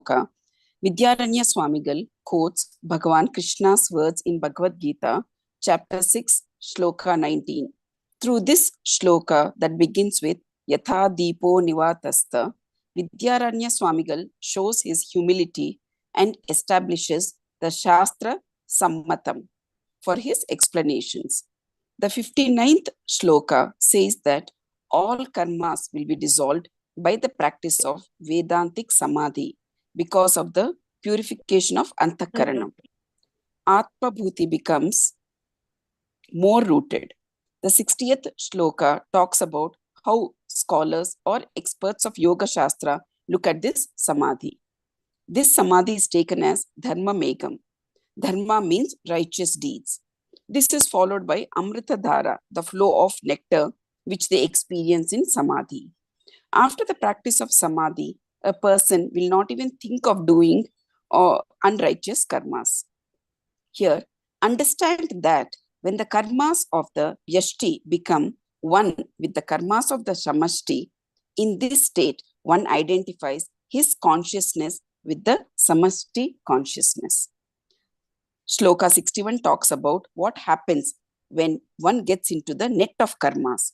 shloka, Vidyaranya Swamigal quotes Bhagavan Krishna's words in Bhagavad Gita, chapter 6, shloka 19. Through this shloka that begins with Yatha Deepo Nivatastha, Vidyaranya Swamigal shows his humility and establishes the Shastra Sammatam for his explanations. The 59th shloka says that all karmas will be dissolved by the practice of Vedantic Samadhi because of the purification of Antakaranam. Atma Bhuti becomes more rooted. The 60th shloka talks about how scholars or experts of Yoga Shastra look at this Samadhi. This Samadhi is taken as Dharma Megam. Dharma means righteous deeds. This is followed by Amrita Dhara, the flow of nectar which they experience in Samadhi. After the practice of Samadhi, a person will not even think of doing unrighteous karmas. Here, understand that when the karmas of the Vyashti become one with the karmas of the Samashti, in this state, one identifies his consciousness with the Samashti consciousness. Shloka 61 talks about what happens when one gets into the net of karmas.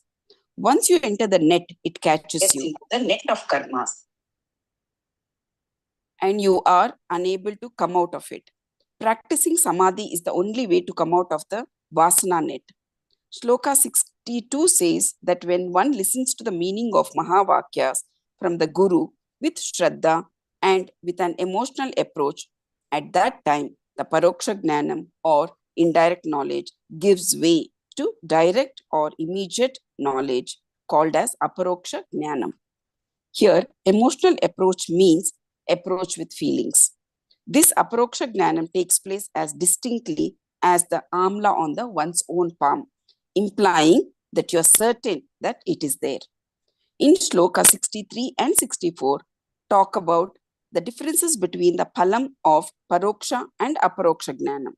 Once you enter the net, it catches you. The net of karmas. And you are unable to come out of it. Practicing Samadhi is the only way to come out of the Vasana net. Shloka 62 says that when one listens to the meaning of Mahavakyas from the Guru with Shraddha and with an emotional approach, at that time, the Paroksha Jnanam or indirect knowledge gives way to direct or immediate knowledge called as Aparoksha Jnanam. Here, emotional approach means approach with feelings. This Aparoksha Jnanam takes place as distinctly as the amla on the one's own palm, implying that you are certain that it is there. In Shloka 63 and 64, talk about the differences between the phalam of Paroksha and Aparoksha Jnanam.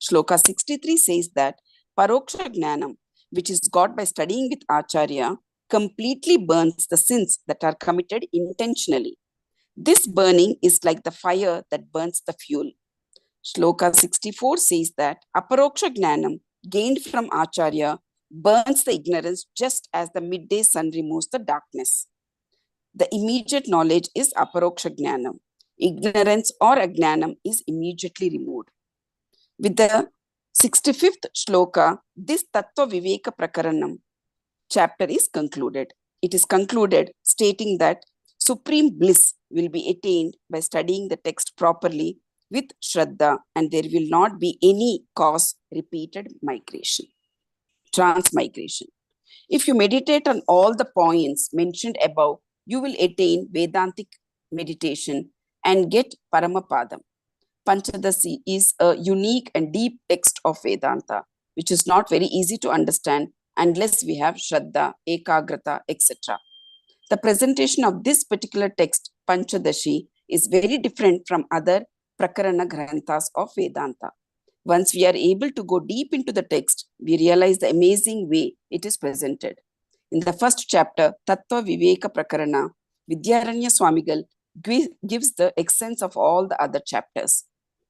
Shloka 63 says that Paroksha Jnanam, which is got by studying with Acharya, completely burns the sins that are committed intentionally. This burning is like the fire that burns the fuel. Shloka 64 says that Aparoksha Jnanam gained from Acharya burns the ignorance just as the midday sun removes the darkness. The immediate knowledge is Aparoksha Jnanam. Ignorance or Ajnanam is immediately removed. With the 65th shloka, this Tattva Viveka Prakaranam chapter is concluded. It is concluded stating that supreme bliss will be attained by studying the text properly with Shraddha, and there will not be any cause repeated migration, transmigration. If you meditate on all the points mentioned above, you will attain Vedantic meditation and get Paramapadam. Pancadashi is a unique and deep text of Vedanta, which is not very easy to understand unless we have Shraddha, Ekagrata, etc. The presentation of this particular text, Pancadashi, is very different from other Prakarana Granthas of Vedanta. Once we are able to go deep into the text, we realize the amazing way it is presented. In the first chapter, Tattva Viveka Prakarana, Vidyaranya Swamigal gives the essence of all the other chapters.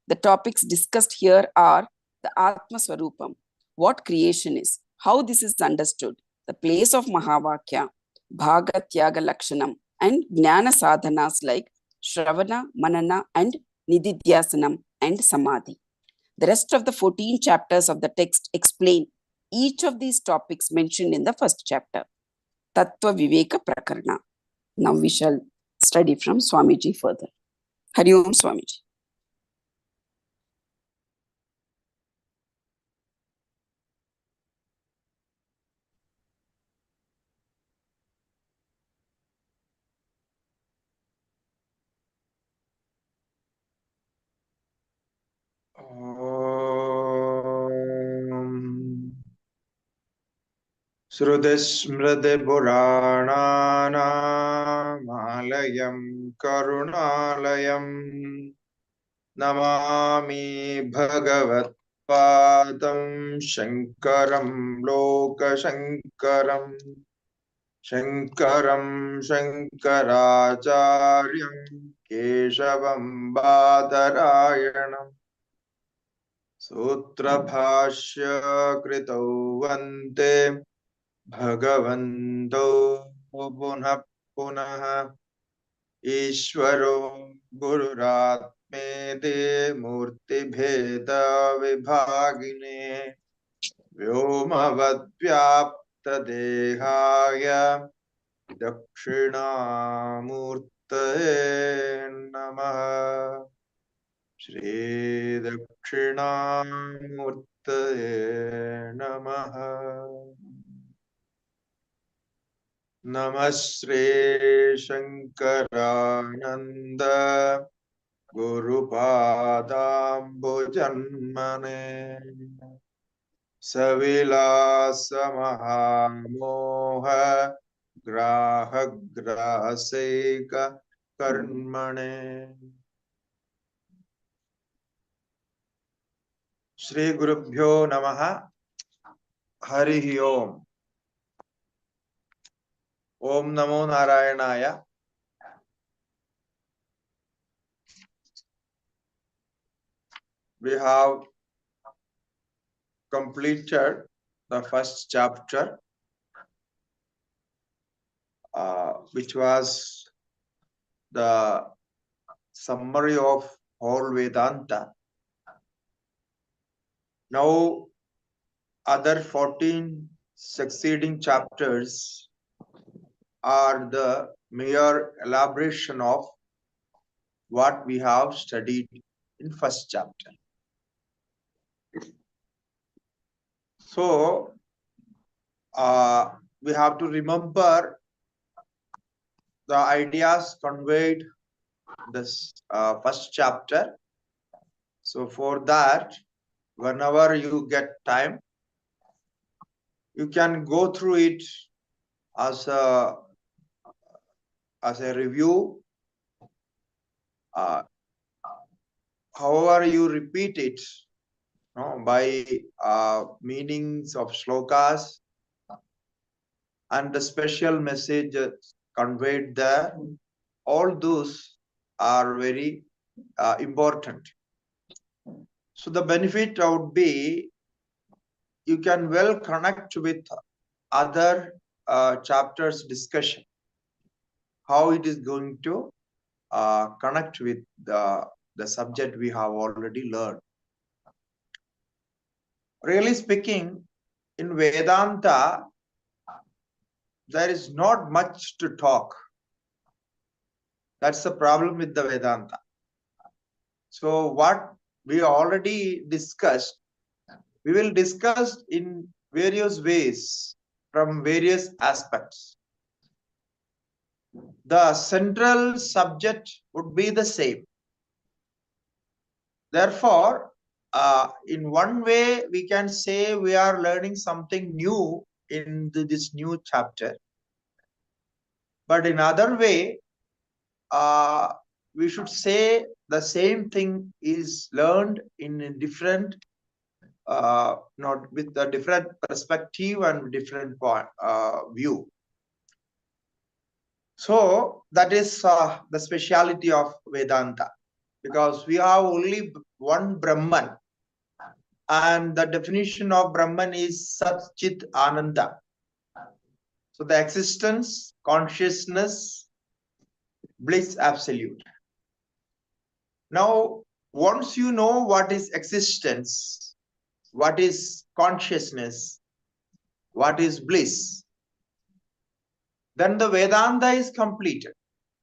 The topics discussed here are the Atma Swarupam, what creation is, how this is understood, the place of Mahavakya, Bhaga Tyaga Lakshanam, and Jnana Sadhanas like Shravana, Manana, and Nididhyasanam and Samadhi. The rest of the 14 chapters of the text explain each of these topics mentioned in the first chapter. Tattva Viveka Prakarana. Now we shall study from Swamiji further. Hari Om Swamiji. Shrudismritipurananam karunalayam namami bhagavat padam shankaram lokashankaram Shankaram Shankaracharyam Keshavam Badarayanam Sutra Bhashya Kritau Vande Bhagavanto Punah Punah Ishvaro Gururatmete Murti Bheda Vibhagine Vyomavadvyapta Dehaya Dakshinamurtaye Namaha Shri Dakshinamurtaye Namaha Namaste Shankarananda Gurupadambujanmane Savilasa Mahamoha Grahagraseka Karmane Shri Gurubhyo Namaha Harihi Om Om Namo Narayanaya. We have completed the first chapter, which was the summary of whole Vedanta. Now, other 14 succeeding chapters are the mere elaboration of what we have studied in first chapter. So, we have to remember the ideas conveyed in this first chapter. So, for that, whenever you get time, you can go through it as a review. However you repeat it, by meanings of slokas and the special messages conveyed there, all those are very important. So the benefit would be you can well connect with other chapters discussion, how it is going to connect with the subject we have already learned. Really speaking, in Vedanta, there is not much to talk. That's the problem with the Vedanta. So what we already discussed, we will discuss in various ways from various aspects. The central subject would be the same. Therefore, in one way, we can say we are learning something new in this new chapter. But in other way, we should say the same thing is learned in a different, not with a different perspective and different point, view. So that is the speciality of Vedanta, because we have only one Brahman, and the definition of Brahman is Sat Chit Ananda. So the existence, consciousness, bliss absolute. Now, once you know what is existence, what is consciousness, what is bliss, then the Vedanta is completed.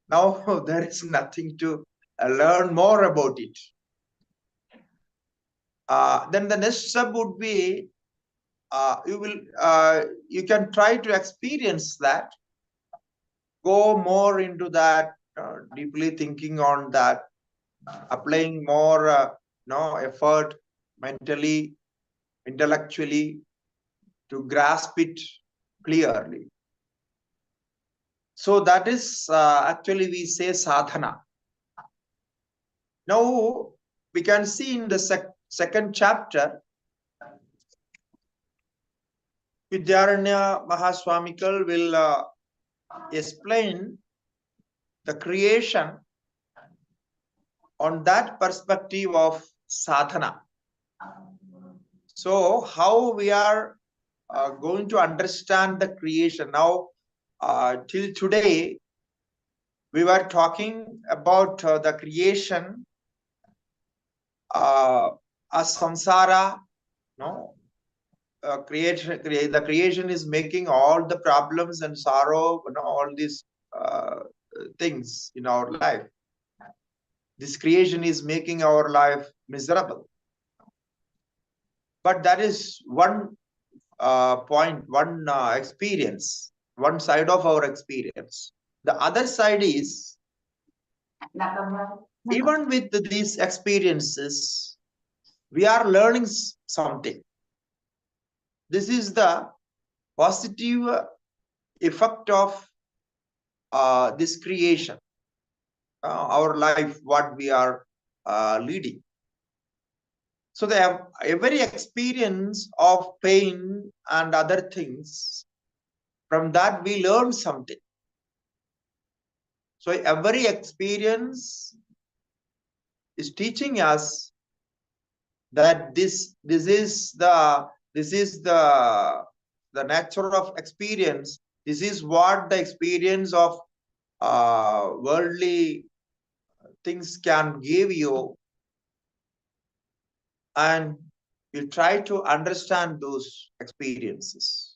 Now there is nothing to learn more about it. Then the next step would be you can try to experience that, go more into that, deeply thinking on that, applying more effort mentally, intellectually to grasp it clearly. So that is actually we say sadhana. Now we can see in the second chapter, Vidyaranya Mahaswamikal will explain the creation on that perspective of sadhana. So how we are going to understand the creation now? Till today, we were talking about the creation as samsara. No, the creation is making all the problems and sorrow, all these things in our life. This creation is making our life miserable. But that is one point, one experience, one side of our experience. The other side is, even with these experiences, we are learning something. This is the positive effect of this creation, our life, what we are leading. So they have every experience of pain and other things. From that we learn something. So every experience is teaching us that this is the nature of experience. This is what the experience of worldly things can give you, and you try to understand those experiences.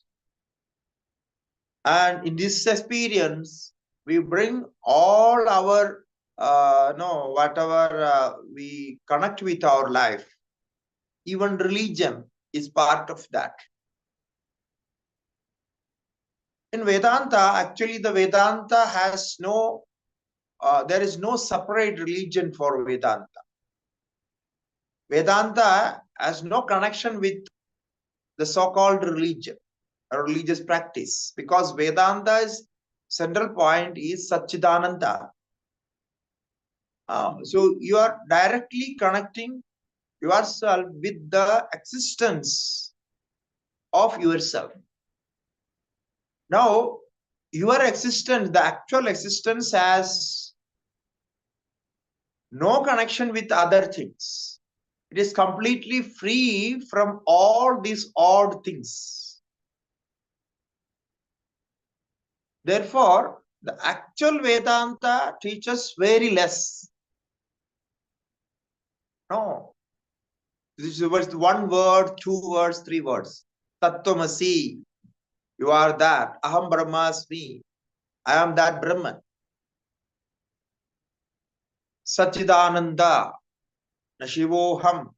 And in this experience, we bring all our whatever we connect with our life. Even religion is part of that. In Vedanta, actually the Vedanta has no, there is no separate religion for Vedanta. Vedanta has no connection with the so-called religion, a religious practice, because Vedanta's central point is Satchidananda. So you are directly connecting yourself with the existence of yourself. Now, your existence, the actual existence, has no connection with other things. It is completely free from all these odd things. Therefore, the actual Vedanta teaches very less. No. This is one word, 2 words, 3 words. Tattvamasi. You are that. Aham Brahmasmi. I am that Brahman. Satchidananda. Nashivoham.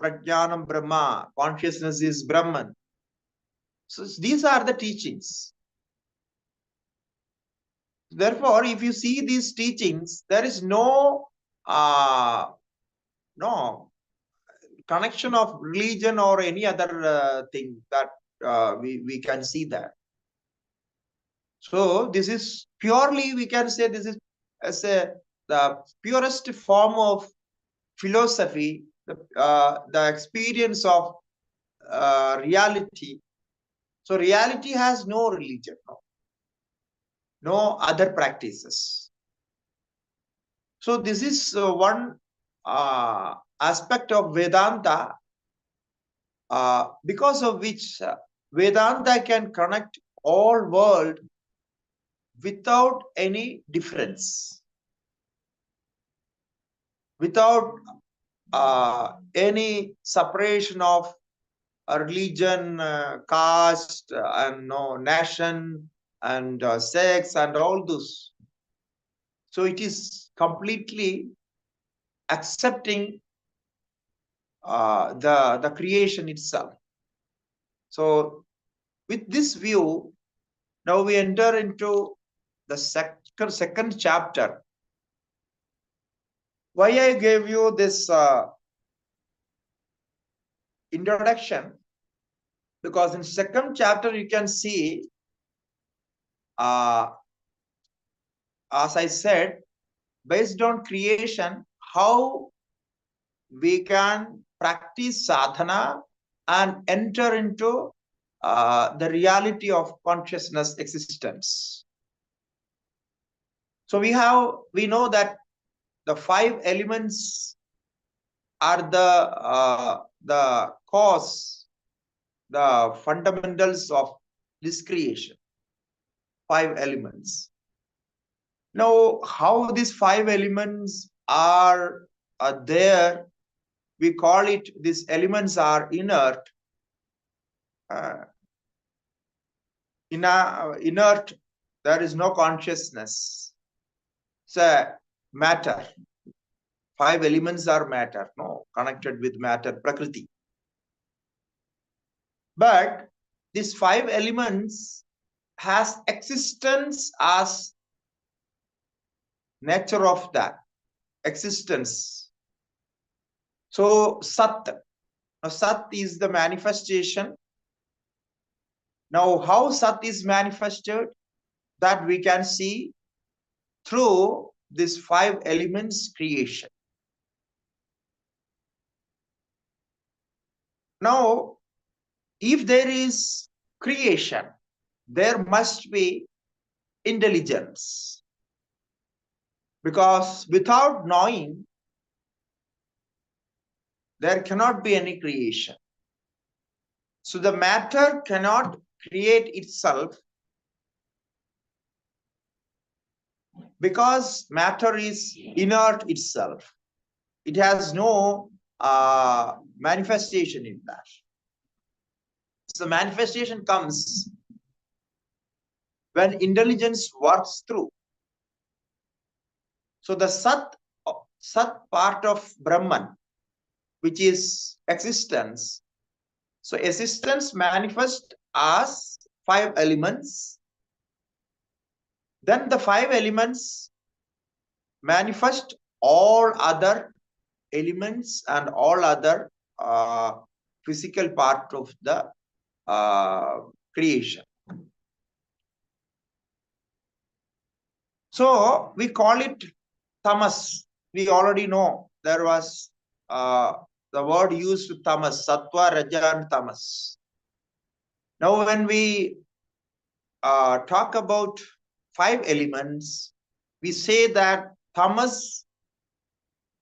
Prajnanam Brahma. Consciousness is Brahman. So these are the teachings. Therefore, if you see these teachings, there is no connection of religion or any other thing that we can see that. So this is purely, we can say, this is as the purest form of philosophy, the experience of reality. So reality has no religion, no other practices. So this is one aspect of Vedanta, because of which Vedanta can connect all world without any difference, without any separation of religion, caste, and nation, and sex, and all those. So it is completely accepting the creation itself. So with this view, now we enter into the second chapter. Why I gave you this introduction? Because in second chapter you can see, as I said, based on creation, how we can practice sadhana and enter into the reality of consciousness existence. So we know that the 5 elements are the cause, the fundamentals of this creation. 5 elements. Now, how these 5 elements are there, we call it, these elements are inert. Inert, there is no consciousness. So matter. 5 elements are matter, no, connected with matter, Prakriti. But these 5 elements has existence as nature of that existence. So Sat. Now Sat is the manifestation. Now how Sat is manifested, that we can see through this 5 elements creation. Now, if there is creation, there must be intelligence. Because without knowing, there cannot be any creation. So the matter cannot create itself because matter is inert itself. It has no manifestation in that. So manifestation comes when intelligence works through. So the Sat part of Brahman, which is existence. So existence manifests as 5 elements. Then the 5 elements manifest all other elements and all other physical part of the creation. So we call it tamas. We already know there was the word used to tamas, sattva, raja, and tamas. Now when we talk about 5 elements, we say that tamas,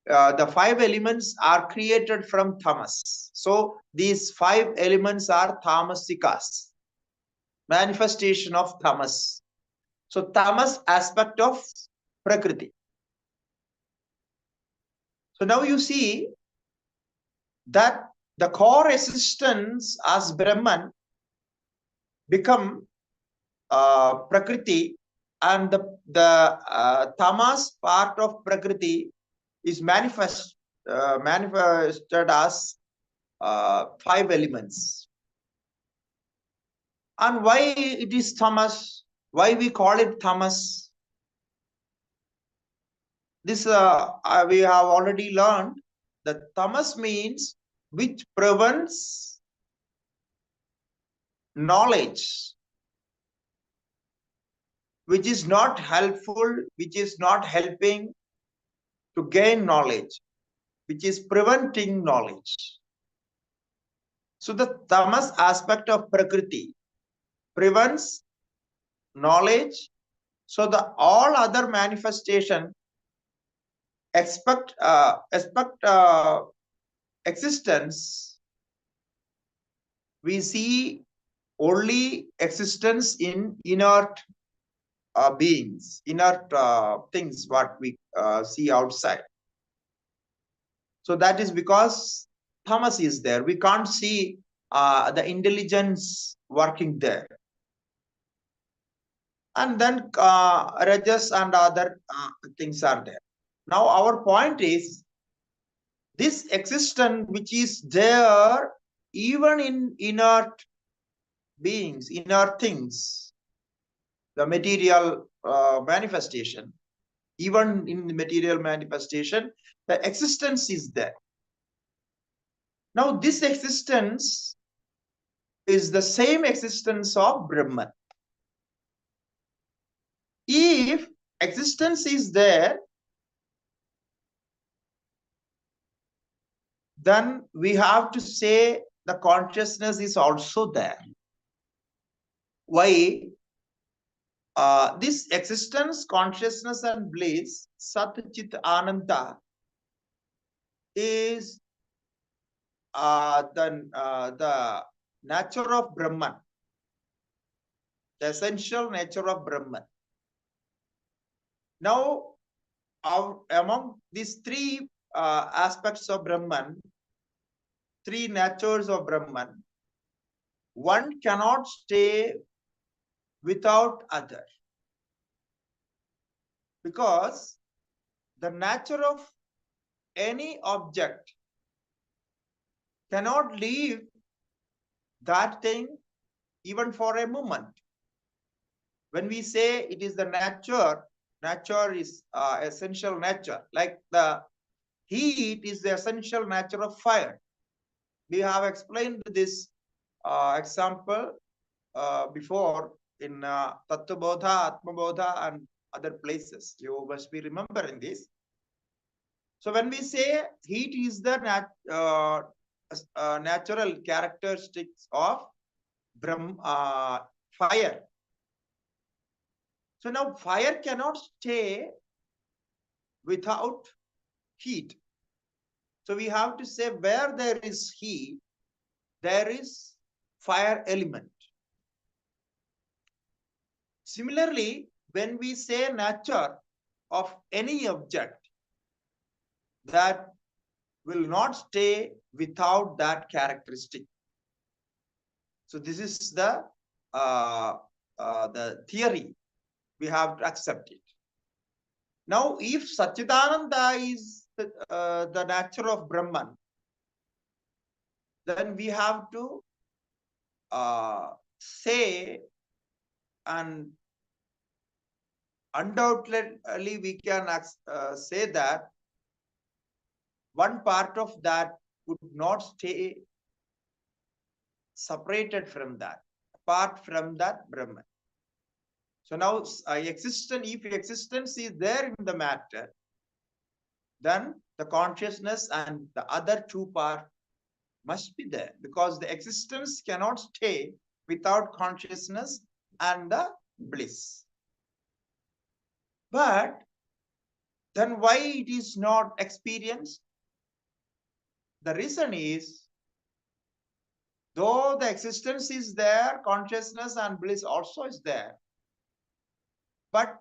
the 5 elements are created from tamas. So these 5 elements are tamasikas, manifestation of tamas. So tamas aspect of Prakriti. So now you see that the core existence as Brahman become Prakriti, and the tamas part of Prakriti is manifested as 5 elements. And why it is tamas? Why we call it tamas? This we have already learned that tamas means which prevents knowledge, which is not helpful, which is not helping to gain knowledge, which is preventing knowledge. So the tamas aspect of Prakriti prevents knowledge. So the all other manifestation expect existence. We see only existence in inert beings, inert things, what we see outside. So that is because tamas is there. We can't see the intelligence working there. And then rajas and other things are there. Now our point is, this existence which is there even in inert beings, inert things, the material manifestation, even in the material manifestation, the existence is there. Now this existence is the same existence of Brahman. If existence is there, then we have to say the consciousness is also there. why this existence, consciousness, and bliss, Sat Chit Ananda, is the nature of Brahman, the essential nature of Brahman. Now, among these three aspects of Brahman, three natures of Brahman, one cannot stay without other, because the nature of any object cannot leave that thing even for a moment. When we say it is the nature, nature is essential nature. Like the heat is the essential nature of fire. We have explained this example before in Tattva Bodha, Atma Bodha, and other places. You must be remembering this. So when we say heat is the natural characteristics of fire. So now fire cannot stay without heat. So we have to say where there is heat, there is fire element. Similarly, when we say nature of any object, that will not stay without that characteristic. So this is the theory. We have to accept it. Now, if Satchidananda is the nature of Brahman, then we have to say, and undoubtedly we can say that one part of that would not stay separated from that, apart from that Brahman. So now if existence is there in the matter, then the consciousness and the other two parts must be there, because the existence cannot stay without consciousness and the bliss. But then why it is not experienced? The reason is, though the existence is there, consciousness and bliss also is there. But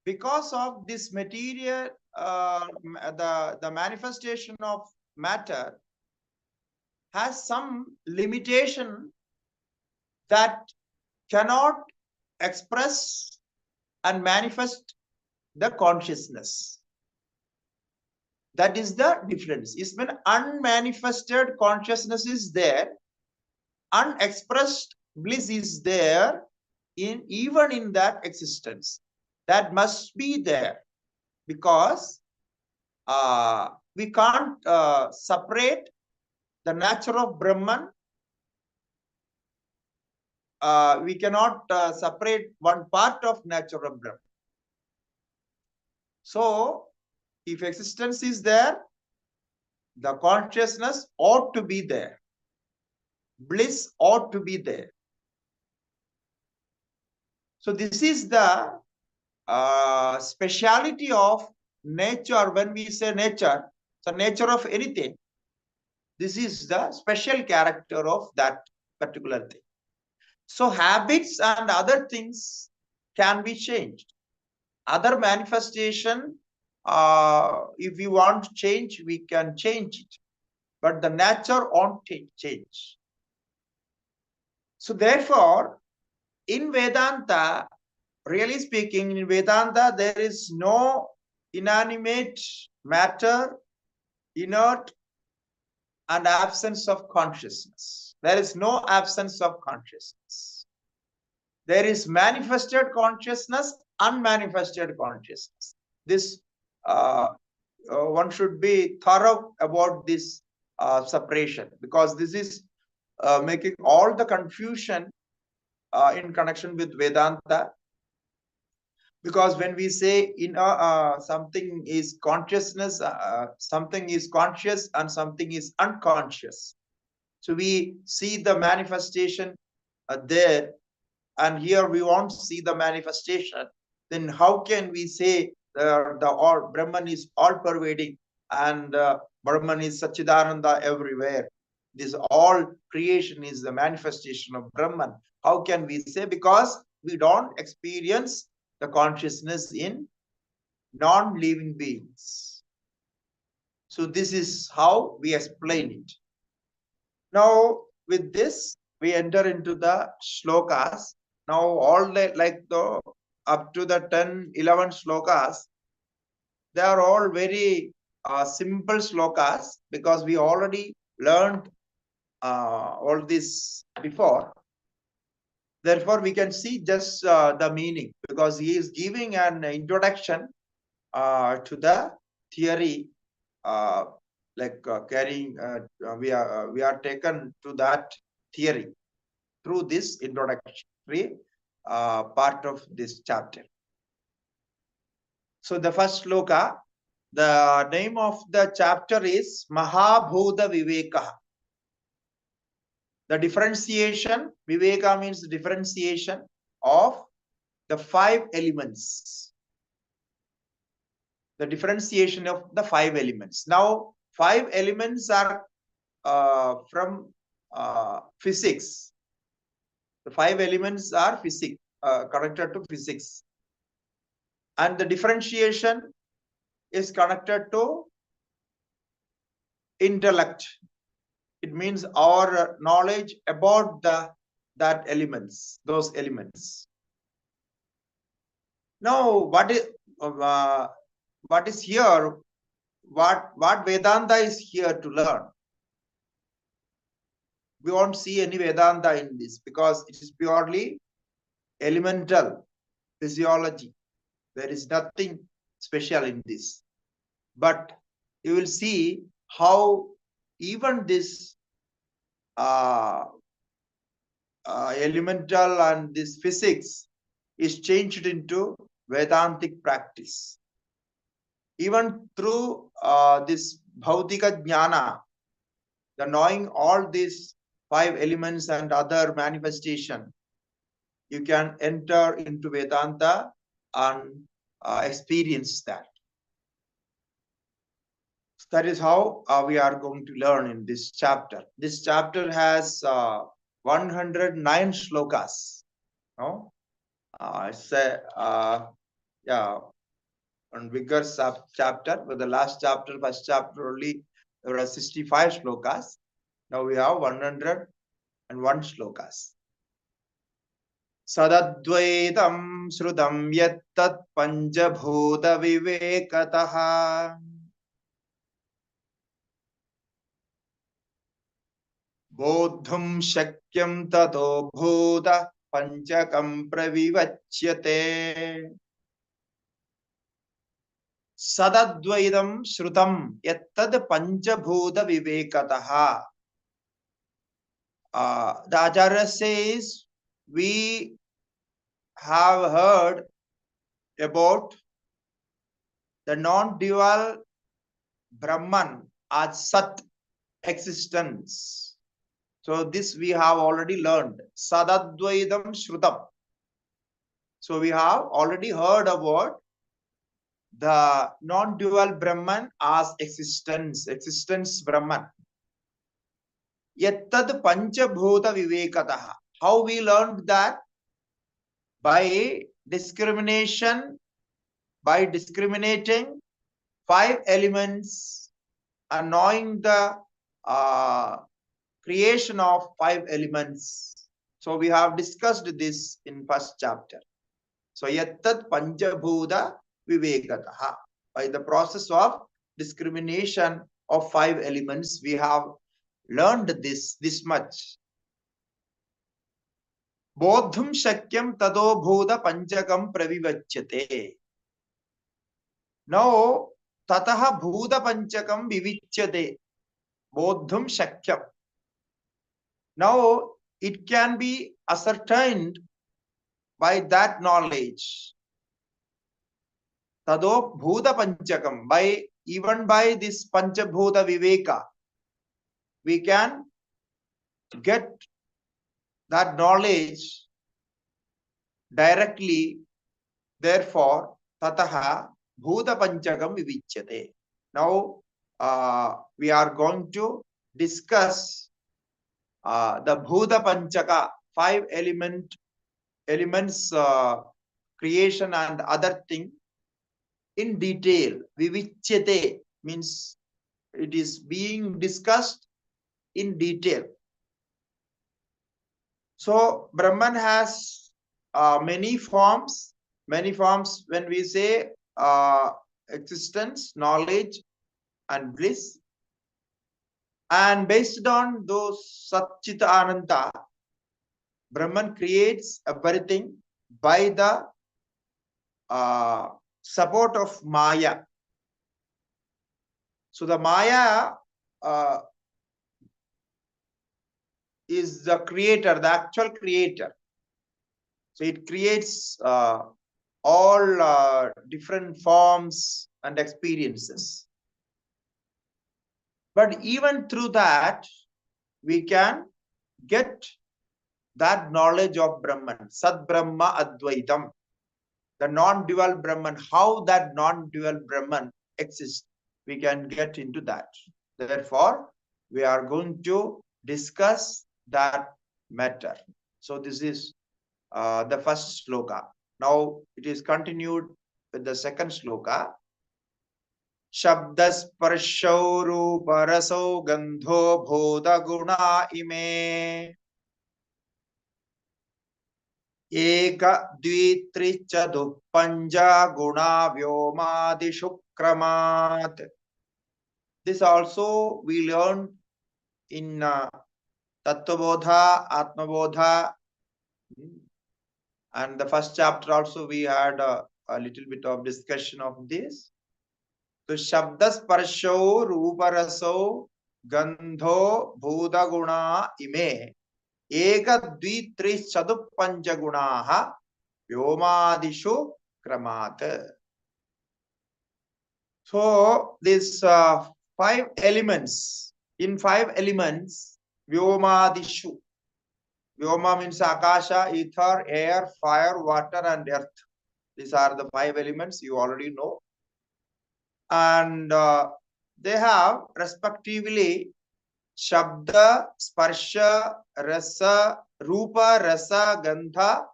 because of this material, the manifestation of matter has some limitation that cannot express and manifest the consciousness. That is the difference. It's when unmanifested consciousness is there, unexpressed bliss is there, even in that existence. That must be there, because we can't separate the nature of Brahman. We cannot separate one part of nature of Brahman. So, if existence is there, the consciousness ought to be there. Bliss ought to be there. So this is the speciality of nature. When we say nature, the nature of anything, this is the special character of that particular thing. So habits and other things can be changed. Other manifestation, if we want to change, we can change it. But the nature won't change. So therefore, in Vedanta, really speaking, in Vedanta, there is no inanimate matter, inert, and absence of consciousness. There is no absence of consciousness. There is manifested consciousness, unmanifested consciousness. This one should be thorough about this separation, because this is making all the confusion in connection with Vedanta. Because when we say something is consciousness, something is conscious and something is unconscious. So we see the manifestation there and here we won't see the manifestation, then how can we say the all Brahman is all pervading and Brahman is Sachidananda everywhere? This all creation is the manifestation of Brahman. How can we say? Because we don't experience the consciousness in non-living beings. So this is how we explain it. Now with this we enter into the shlokas. Now all the up to the 10-11 shlokas, they are all very simple shlokas, because we already learned all this before. Therefore we can see just the meaning, because he is giving an introduction to the theory, carrying we are taken to that theory through this introductory part of this chapter. So the first sloka, the name of the chapter is Mahaboothaviveka. The differentiation, Viveka means differentiation of the 5 elements. The differentiation of the 5 elements. Now 5 elements are from physics. The 5 elements are physics, connected to physics, and the differentiation is connected to intellect. It means our knowledge about that elements, those elements. Now what is here, what Vedanta is here to learn? We won't see any Vedanta in this, because it is purely elemental physiology. There is nothing special in this. But you will see how even this elemental and this physics is changed into Vedantic practice. Even through this Bhautika Jnana, the knowing all these 5 elements and other manifestation, you can enter into Vedanta and experience that. So that is how we are going to learn in this chapter. This chapter has 109 shlokas. No? It's a bigger chapter, but the last chapter, first chapter only, there are 65 shlokas. Now we have 101 shlokas. Sadadvaitam shrudam yattat pancabhutavivekataha bodhum shakyam tato bhuta panchakam pravivachyate. Sadadvaitam shrutam yattad pancabhutavivekataha. The Acharya says, we have heard about the non-dual Brahman as Sat, existence. So this we have already learned. Sadadvaitam Shrutam. So we have already heard about the non-dual Brahman as existence Brahman. Yattad Panchabhuta Vivekataha. How we learned that? By discrimination, by discriminating 5 elements and knowing the creation of 5 elements. So we have discussed this in first chapter. So yattat panchabhuta vivekataha. By the process of discrimination of 5 elements, we have learned this much. Bodhum shakyam tado bhuta panchakam pravivachyate. Now tataha bhuta panchakam vivichyate. Bodhum shakyam. Now it can be ascertained by that knowledge. Tado bhuta panchakam. Even by this panchabhuta viveka, we can get that knowledge directly. Therefore, tataha bhuta panchakam vivichyate. Now, we are going to discuss the bhuta panchaka, five elements, creation and other thing in detail. Vivichyate means it is being discussed in detail. So Brahman has many forms. Many forms when we say existence, knowledge, and bliss. And based on those Satchita Ananta, Brahman creates everything by the support of Maya. So the Maya is the creator, the actual creator. So it creates all different forms and experiences. But even through that, we can get that knowledge of Brahman, Sad Brahma Advaitam, the non-dual Brahman, how that non-dual Brahman exists, we can get into that. Therefore, we are going to discuss that matter. So this is the first sloka. Now it is continued with the second sloka. Shabdasparshau ruparaso gandho bhoda guna ime eka dvitrichadu panja guna vyomadi shukramat. This also we learned in Tattvabodha, Atmabodha, and the first chapter also we had a little bit of discussion of this. So Shabdasparshau ruparaso gandho bhuda guna ime eka dvitri chadu panchagunaha vyomadishu kramat. So these five elements, in five elements, vyomadishu. Vyoma means akasha, ether, air, fire, water, and earth. These are the five elements you already know. And they have respectively Shabda, Sparsha, Rasa, Rupa, Rasa, Gandha,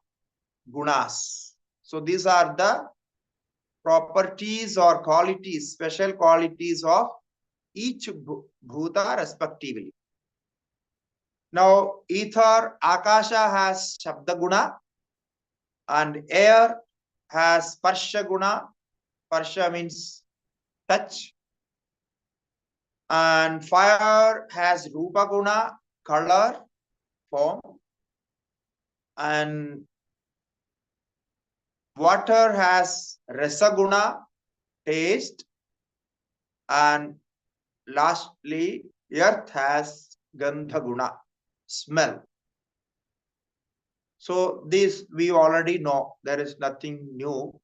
Gunas. So these are the properties or qualities, special qualities of each bhuta respectively. Now, ether, Akasha has Shabda Guna, and air has Sparsha Guna. Sparsha means touch. And fire has Rupa Guna, color, form. And water has Rasa Guna, taste. And lastly, earth has Gandha Guna, smell. So this we already know. There is nothing new.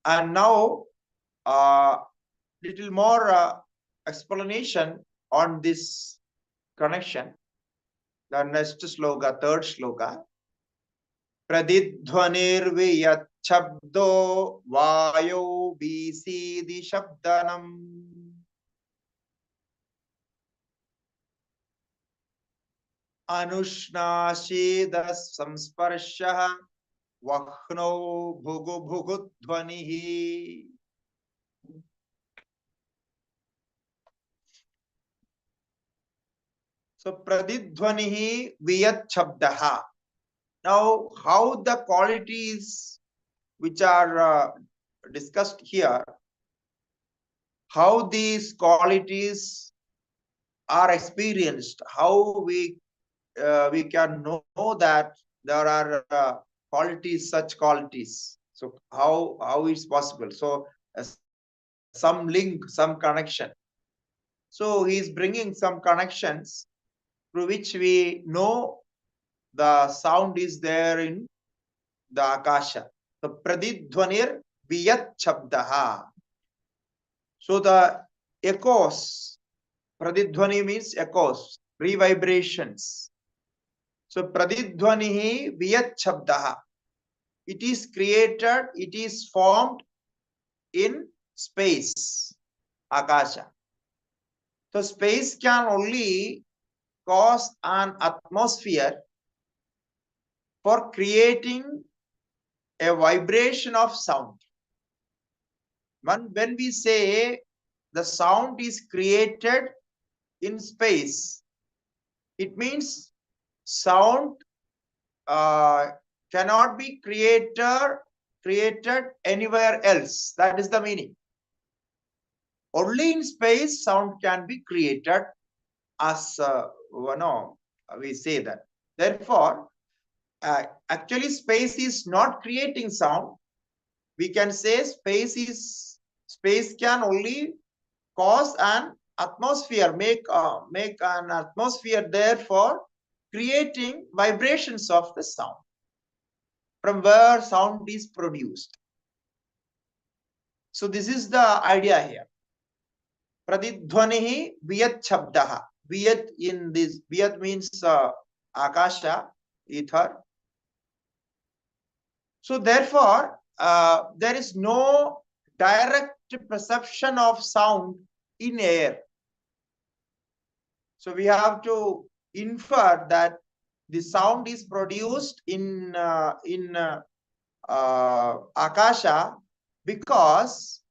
And now, little more explanation on this connection. The next sloka, third sloka. Pradidhvanir viyachabdo vayo bisidi shabdanam. Anushnashi samsparshah Vahno bhugu bhugu dhvanihi. So pradidhvanihi viyat shabdaha. Now, how the qualities which are discussed here, how these qualities are experienced, how we can know that there are qualities, such qualities. So how is possible? So some link, some connection. So he is bringing some connections through which we know the sound is there in the Akasha. The Pradidhvanir Viyat Chabdaha. So the echoes, Pradidhvani means echoes, revibrations. So pradidhvanihi viyat shabdaha. It is created, it is formed in space, akasha. So space can only cause an atmosphere for creating a vibration of sound. When we say the sound is created in space, it means sound cannot be created anywhere else. That is the meaning. Only in space sound can be created, as we say that. Therefore, actually space is not creating sound. We can say space can only cause an atmosphere, make an atmosphere there for creating vibrations of the sound, from where sound is produced. So this is the idea here. Pradidhvanihi viyat shabdaha. Viyat in this, viyat means akasha, ether. So therefore, there is no direct perception of sound in air. So we have to infer that the sound is produced in akasha because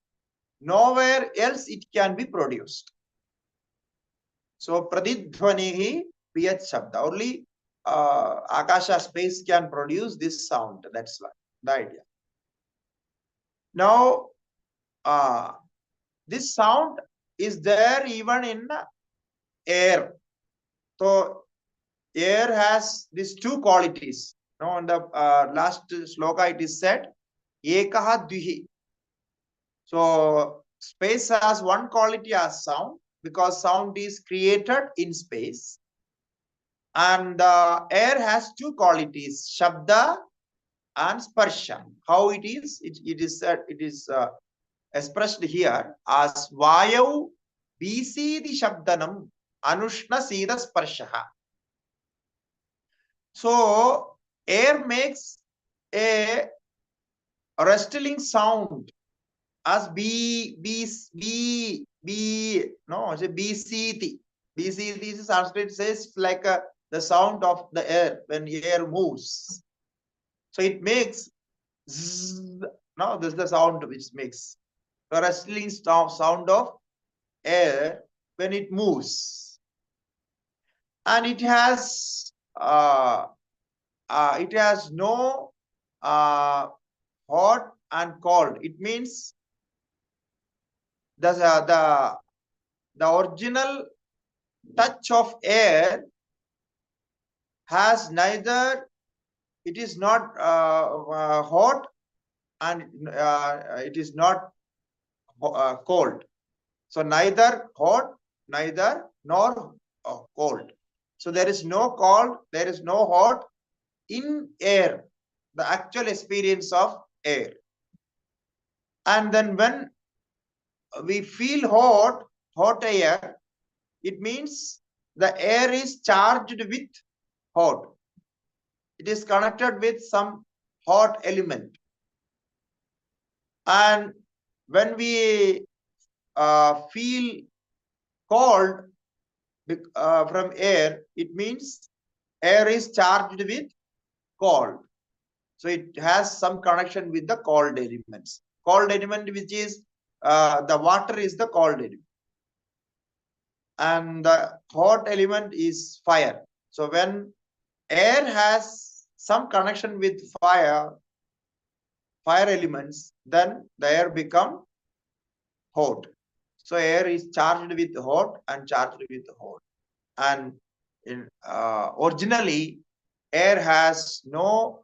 nowhere else it can be produced. So pradidhvanihi viyat shabda. Only akasha, space, can produce this sound. That's why the idea. Now, this sound is there even in air. So air has these two qualities. Now, in the last sloka, it is said, ekaha dvihi. So space has one quality as sound, because sound is created in space. And air has two qualities, shabda and sparsha. How it is? It is said, it is expressed here as vayav visidi shabdanam anushna sida sparshaha. So air makes a rustling sound as BCT. BCT Sanskrit says like the sound of the air when air moves. So it makes zzz. No, this is the sound which makes the rustling sound of air when it moves. And it has no hot and cold. It means the original touch of air has neither, it is not hot, and it is not cold. So neither hot, neither nor cold. So there is no cold, there is no hot in air, the actual experience of air. And then when we feel hot air, it means the air is charged with hot. It is connected with some hot element. And when we feel cold from air, it means air is charged with cold. So it has some connection with the cold elements. Cold element, which is the water, is the cold element. And the hot element is fire. So when air has some connection with fire elements, then the air become hot. So air is charged with hot and charged with hot. And originally, air has no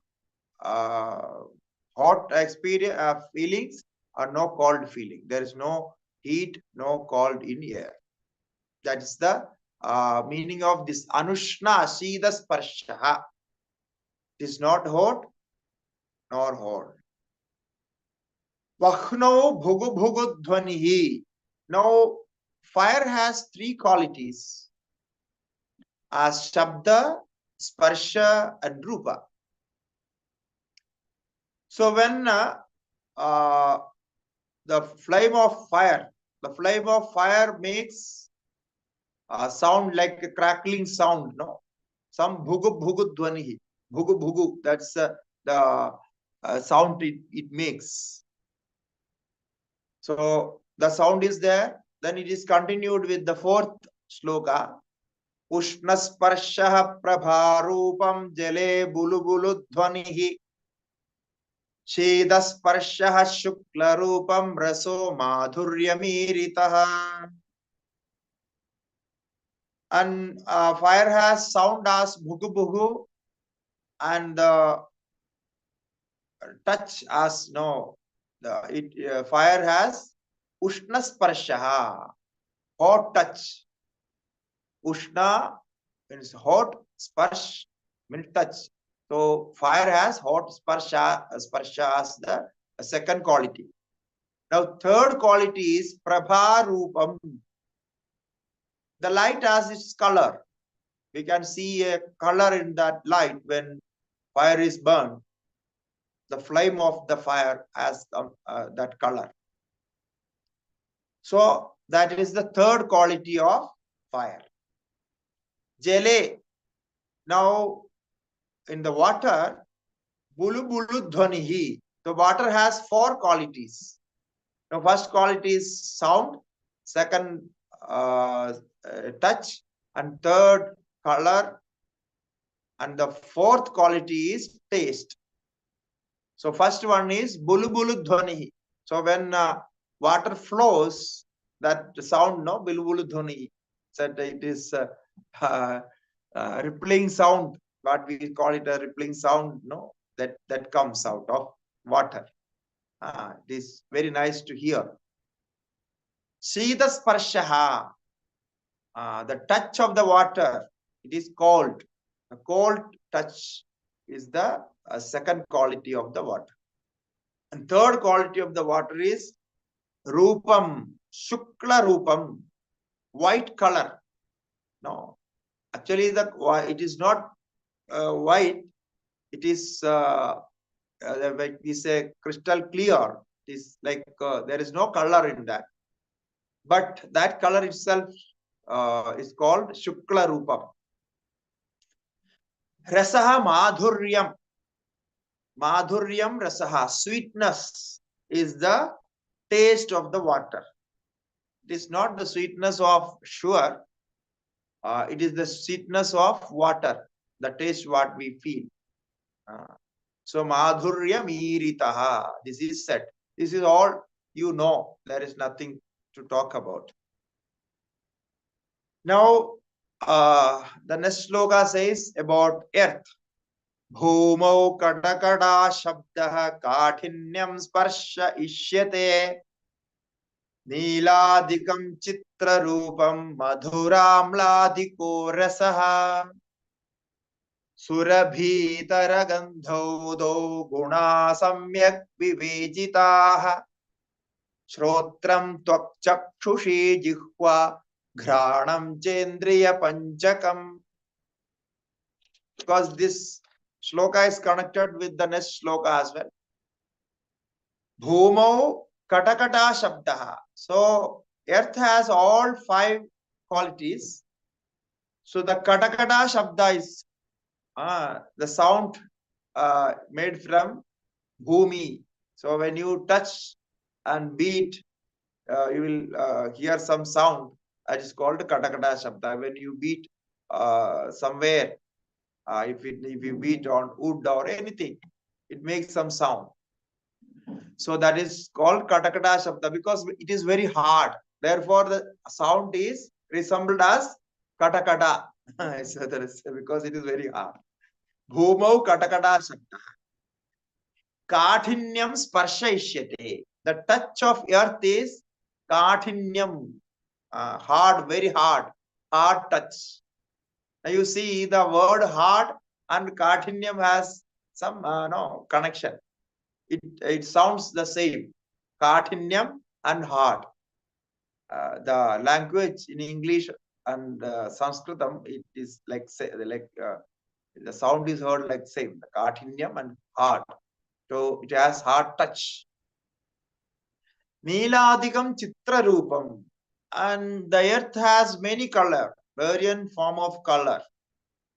hot experience feelings or no cold feeling. There is no heat, no cold in air. That is the meaning of this anushna sida sparsha. It is not hot nor hot. Vahno bhugu bhugu dhvanihi. Now, fire has three qualities as shabda, sparsha, and rupa. So when the flame of fire makes a sound like a crackling sound, no? Some bhugu bhugu dhvani. Bhugu bhugu, that's the sound it makes. So the sound is there. Then it is continued with the fourth sloka. Ushna sparsha prabharupam jale bulu bulu dhvanihi. Shedaspashah shukla rupam raso madhuryamiritaha. And fire has sound as bhugu bhugu, and the touch as no. Fire has ushna sparshaha, hot touch. Ushna means hot, sparsh means touch. So fire has hot sparsha as the second quality. Now third quality is prabha rupam. The light has its color. We can see a color in that light when fire is burned. The flame of the fire has that color. So that is the third quality of fire. Jale. Now in the water, bulu bulu dhvanihi. The water has four qualities. The first quality is sound, second touch, and third color, and the fourth quality is taste. So first one is bulu bulu dhvanihi. So when water flows, that sound, no, bulu bulu dhvanihi. That it is rippling sound. What we call it a rippling sound, no, that comes out of water. It is very nice to hear. Shida sparshaha, the touch of the water, it is cold. A cold touch is the second quality of the water. And third quality of the water is rupam, shukla rupam, white color. No, actually it is not white. It is like we say crystal clear. It is like there is no color in that. But that color itself is called shukla rupam. Rasaha madhuryam. Madhuryam rasaha. Sweetness is the taste of the water. It is not the sweetness of sugar. It is the sweetness of water, the taste what we feel. So madhuryam iritaha. This is said. This is all you know. There is nothing to talk about. Now, the next sloka says about earth. Bhumau kadakada shabdah kathinyam sparsha ishyate Neeladikam chitra rupam madhuramladiko rasaha Surabhitara gandhaudo guna samyak vivejitaha Shrotram tvakchakshushi jihva Ghranam chendriya panchakam. Because this sloka is connected with the next sloka as well. Bhumau katakata shabdaha. So earth has all five qualities. So the katakata shabda is the sound made from bhumi. So when you touch and beat, you will hear some sound. That is called katakata shabda. When you beat somewhere, if you beat on wood or anything, it makes some sound. So that is called katakata shabda because it is very hard. Therefore, the sound is resembled as katakata. So that is because it is very hard. Bhumau katakata shabda. Kathinyam sparsha ishyate. The touch of earth is kathinyam. Hard, very hard touch. Now you see the word hard and kathinyam has some connection. It sounds the same. Kathinyam and hard. The language in English and Sanskritam, it is like The sound is heard like same, the Kathinyam and hard. So it has hard touch. Neeladikam Chitra Rupam. And the earth has many color, variant form of color.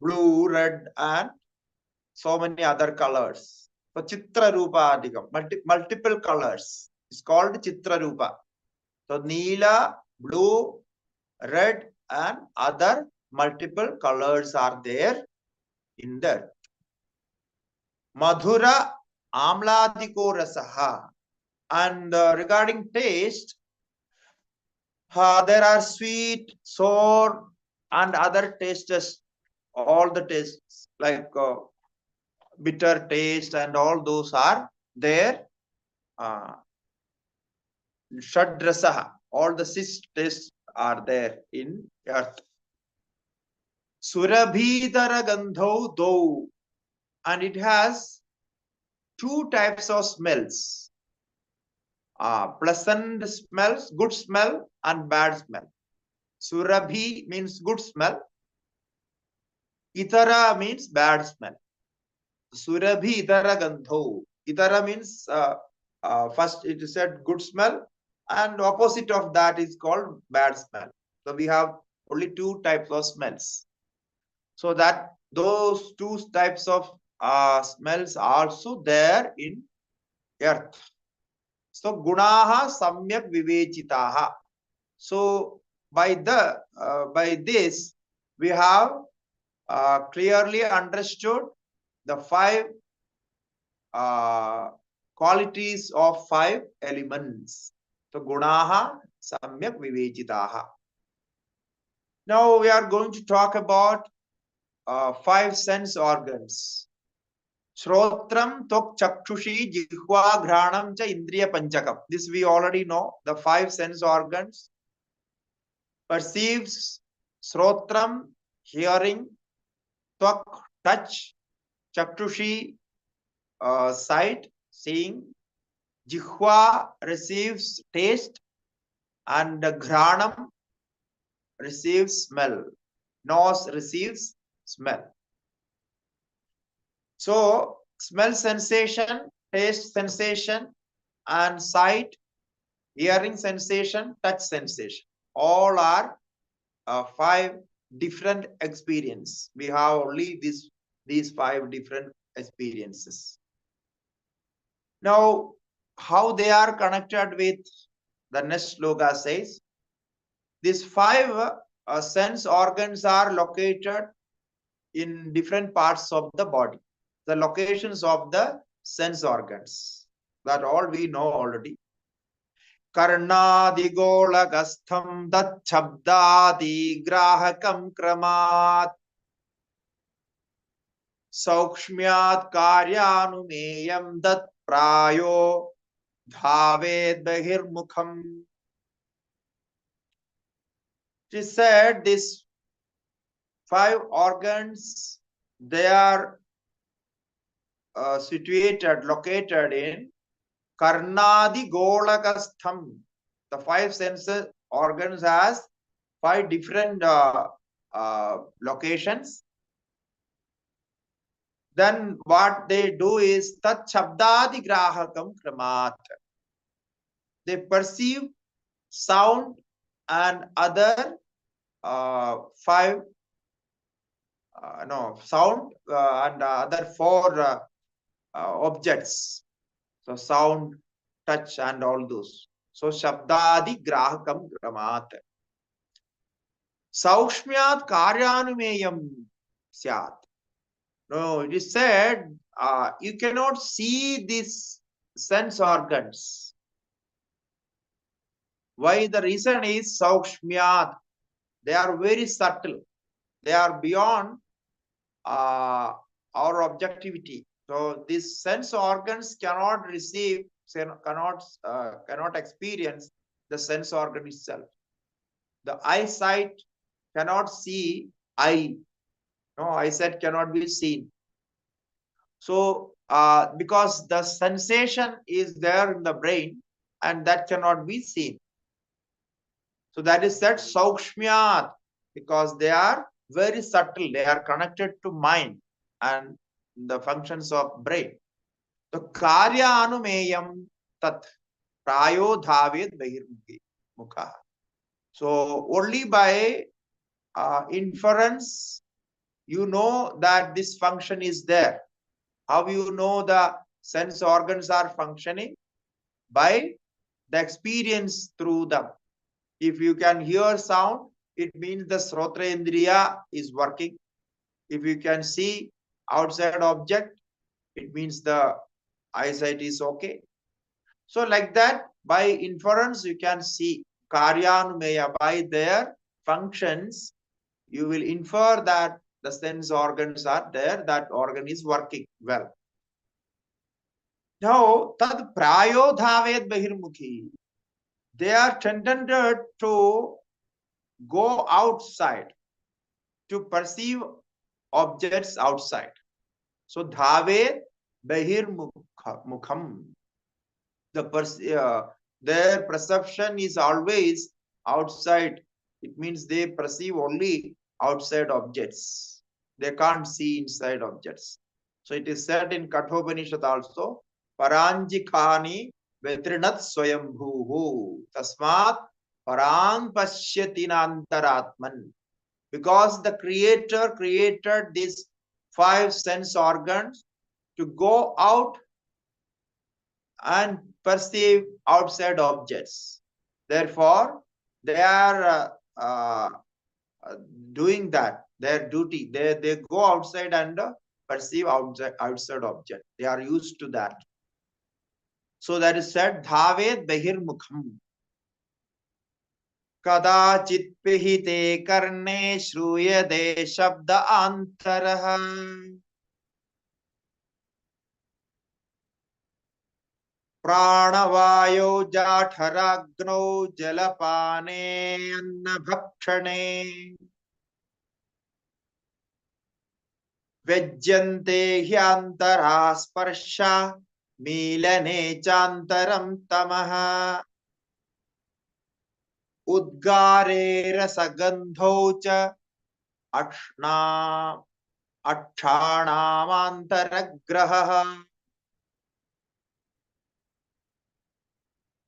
Blue, red, and so many other colors. So Chitra Rupa Adikam, multiple colors. It's called Chitra Rupa. So Neela, blue, red, and other multiple colors are there in the Madhura Amladiko Rasaha. And regarding taste, there are sweet, sour, and other tastes. All the tastes like bitter taste and all those are there. Shadrasaha, all the six tastes are there in earth. Surabhidara gandho do, and it has two types of smells. Pleasant smells, good smell, and bad smell. Surabhi means good smell. Itara means bad smell. Surabhi itara gandho. Itara means first it said good smell, and opposite of that is called bad smell. So we have only two types of smells. So that those two types of smells are also there in earth. So gunaha samyak vivechitaha. So by this we have clearly understood the five qualities of five elements. So gunaha samyak vivechitaha. Now we are going to talk about five sense organs. Shrotram, Tok, Chakshushi, Jihva, Ghranam, Cha, Indriya, Panchakam. This we already know. The five sense organs. Perceives, Shrotram, hearing, Tok, touch, Chakshushi, sight, seeing, Jihva receives taste, and Ghranam receives smell. Nose receives smell. So, smell sensation, taste sensation, and sight, hearing sensation, touch sensation. All are five different experiences. We have only these five different experiences. Now, how they are connected with the next sloka says, these five sense organs are located in different parts of the body. The locations of the sense organs. That all we know already. Karnadigolagastham dat chabdadi grahakam kramat saukshmyat karyanumeyam dat prayo dhaved bahirmukham. She said these five organs, they are located in Karnadi Golakastham. The five senses organs has five different locations. Then what they do is Tat Chabdadi Grahakam Kramat. They perceive sound and other five sound and other four objects. So sound, touch, and all those. So Shabdadi Grahakam Gramat. Saukshmyat Karyanumeyam Syat. No, it is said you cannot see these sense organs. Why? The reason is Saukshmyat. They are very subtle. They are beyond our objectivity. So these sense organs cannot receive, cannot experience the sense organ itself. The eyesight cannot see eye. No, eyesight cannot be seen. So because the sensation is there in the brain and that cannot be seen. So that is said Saukshmyat, because they are very subtle. They are connected to mind. and the functions of brain. So karya anumeyam tat prayo dhavet bahirmukhi mukha. So only by inference you know that this function is there. How you know the sense organs are functioning? By the experience through them. If you can hear sound, it means the Srotrendriya is working. If you can see outside object, it means the eyesight is okay. So like that, by inference, you can see Karyanumeya, by their functions, you will infer that the sense organs are there, that organ is working well. Now, tad prayo dhavet bahirmukhi. They are tended to go outside, to perceive objects outside. So dhave bahir mukham. Their perception is always outside. It means they perceive only outside objects. They can't see inside objects. So it is said in Kathopanishad also, Paranjikhani vetrinat swayambhuhu tasmat parang pasyatinantaratman. Because the Creator created these 5 sense organs to go out and perceive outside objects. Therefore, they are doing that, their duty. They go outside and perceive outside object. They are used to that. So that is said, Dhavet Bahirmukham. Kadachit pihite karne shruyade shabda antaraha. Pranavayo jatharagnau jalapane annabhakshane. Vejyante hyantara sparsha milane chantaram tamaha. Udgare rasagandho cha akshanamantargraha.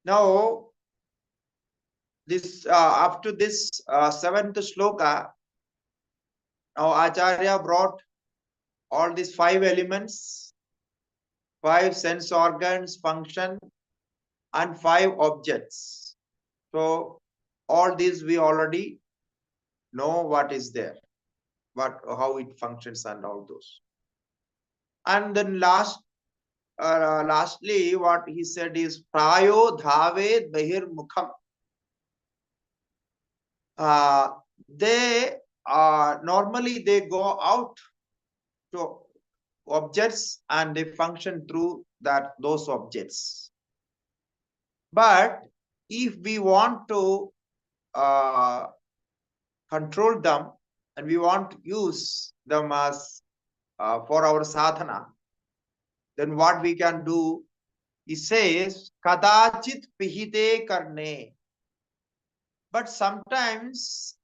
Now, this up to this 7th shloka, now Acharya brought all these 5 elements, 5 sense organs function, and 5 objects. So all these we already know what is there, how it functions and all those. And then lastly, what he said is prayo dhave bahir mukham. They normally they go out to objects and they function through those objects. But if we want to control them and we want to use them as for our sadhana, then what we can do, he says, kadachit pihite karne. But sometimes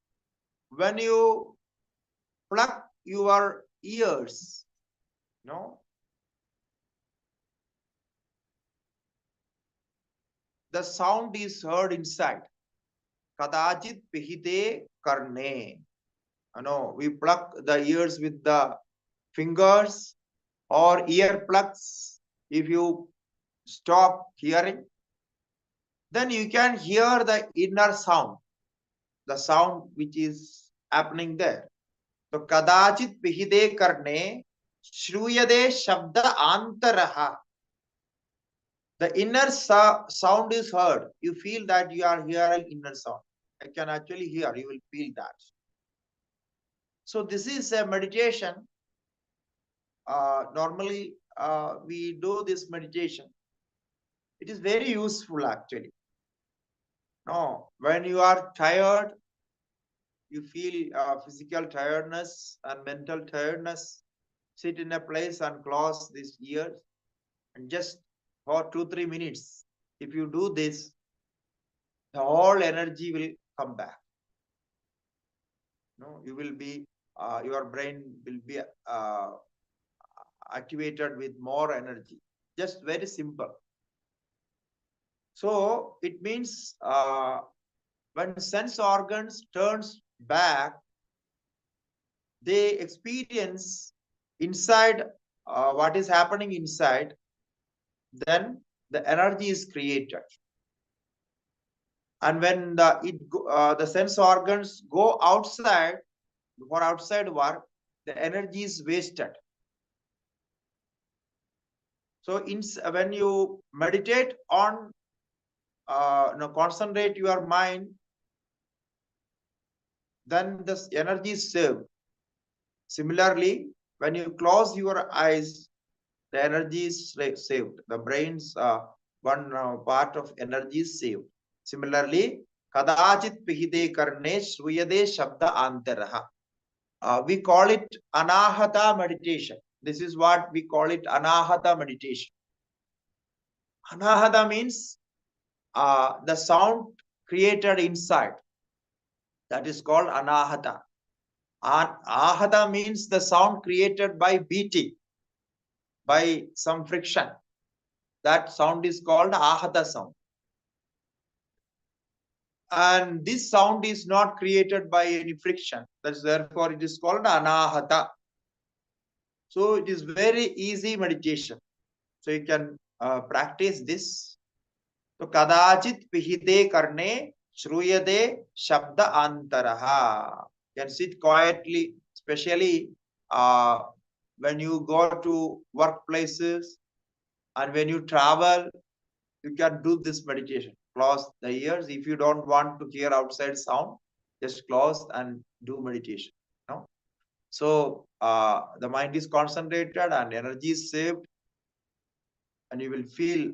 when you pluck your ears, the sound is heard inside. Kadachit pihite karne. We pluck the ears with the fingers or ear plugs. If you stop hearing, then you can hear the inner sound, the sound which is happening there. So kadachit pihide karne shruyade shabda antaraha. The inner sound is heard. You feel that you are hearing inner sound. I can actually hear, you will feel that. So this is a meditation. Normally we do this meditation. It is very useful actually. No, when you are tired, you feel physical tiredness and mental tiredness, sit in a place and close these ears and just for 2-3 minutes, if you do this, the whole energy will come back. You will be, your brain will be activated with more energy. Just very simple. So it means when sense organs turns back, they experience inside what is happening inside, then the energy is created. And when the sense organs go outside for outside work, the energy is wasted. So when you meditate on, concentrate your mind, then this energy is saved. Similarly, when you close your eyes, the energy is saved. The brain's one part of energy is saved. Similarly, kadachit pihide karne shruyade shabda antaraha. We call it anahata meditation. This is what we call it, anahata meditation. Anahata means the sound created inside. That is called anahata. Ahata means the sound created by beating, by some friction. That sound is called ahata sound. And this sound is not created by any friction. That's therefore it is called anahata. So it is very easy meditation. So you can practice this. So kadachit pihite karne shruyade shabda antaraha. You can sit quietly, especially when you go to workplaces and when you travel, you can do this meditation. Close the ears. If you don't want to hear outside sound, just close and do meditation. No? So the mind is concentrated and energy is saved, and you will feel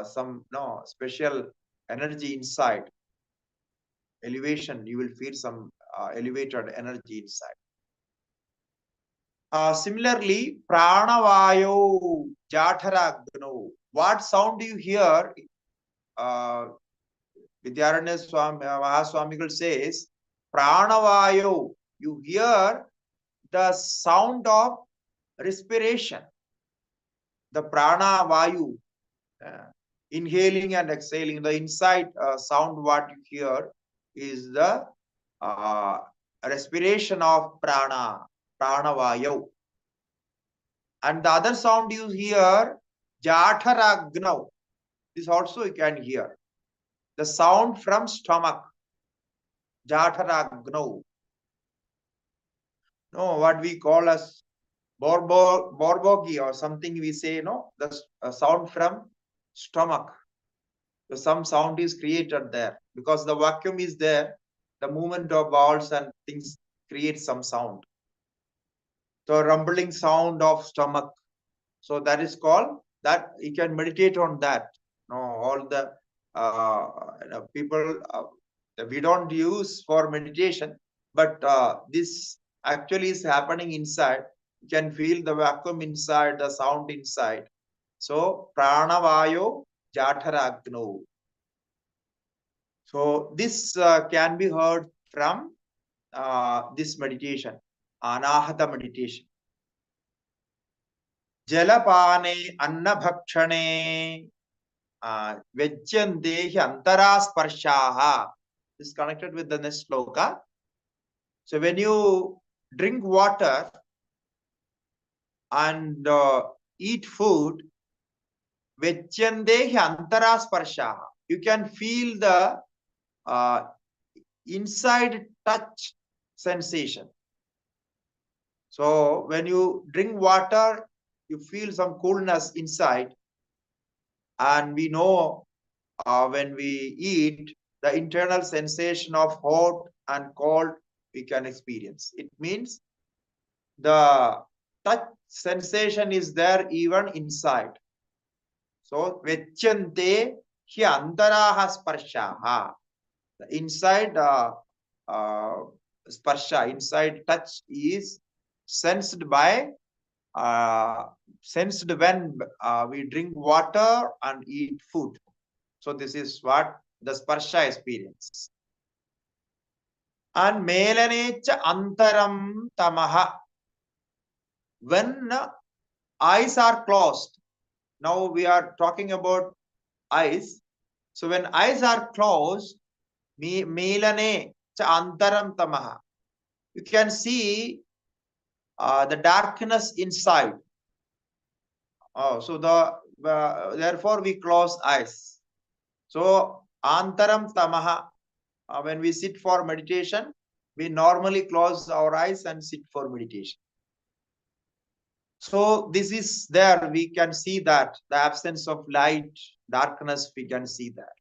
some special energy inside. Elevation, you will feel some elevated energy inside. Similarly, pranavayo jatharagno. What sound do you hear? Vidyaranya Mahasvami says, pranavayo, you hear the sound of respiration, the prana vayu, inhaling and exhaling. The inside sound what you hear is the respiration of prana, pranavayu. And the other sound you hear, jatharagno. This also you can hear. The sound from stomach, jatharagno. No, what we call as borbogi or something we say, no, the sound from stomach. So some sound is created there because the vacuum is there. The movement of balls and things create some sound. So rumbling sound of stomach. So that is called, that you can meditate on that. No, all the people we don't use for meditation, but this actually is happening inside. You can feel the vacuum inside, the sound inside. So pranavayo jatharagno. So this can be heard from this meditation, anahata meditation. Jalapane annabhakshane vejyandehi antarasparshaha. This is connected with the next sloka. So when you drink water and eat food, vejyandehi antarasparshaha, you can feel the inside touch sensation. So when you drink water, you feel some coolness inside. And we know when we eat, the internal sensation of hot and cold we can experience. It means the touch sensation is there even inside. So vechyante hi antaraha sparshaha. The inside sparsha, inside touch is sensed by sensed when we drink water and eat food. So this is what the sparsha experience. And melanecha antaram tamaha. When eyes are closed. Now we are talking about eyes. So when eyes are closed, Melane cha antaram tamaha. You can see the darkness inside. So therefore we close eyes. So antaram tamaha. When we sit for meditation, we normally close our eyes and sit for meditation. So this is there. We can see that the absence of light, darkness. We can see that.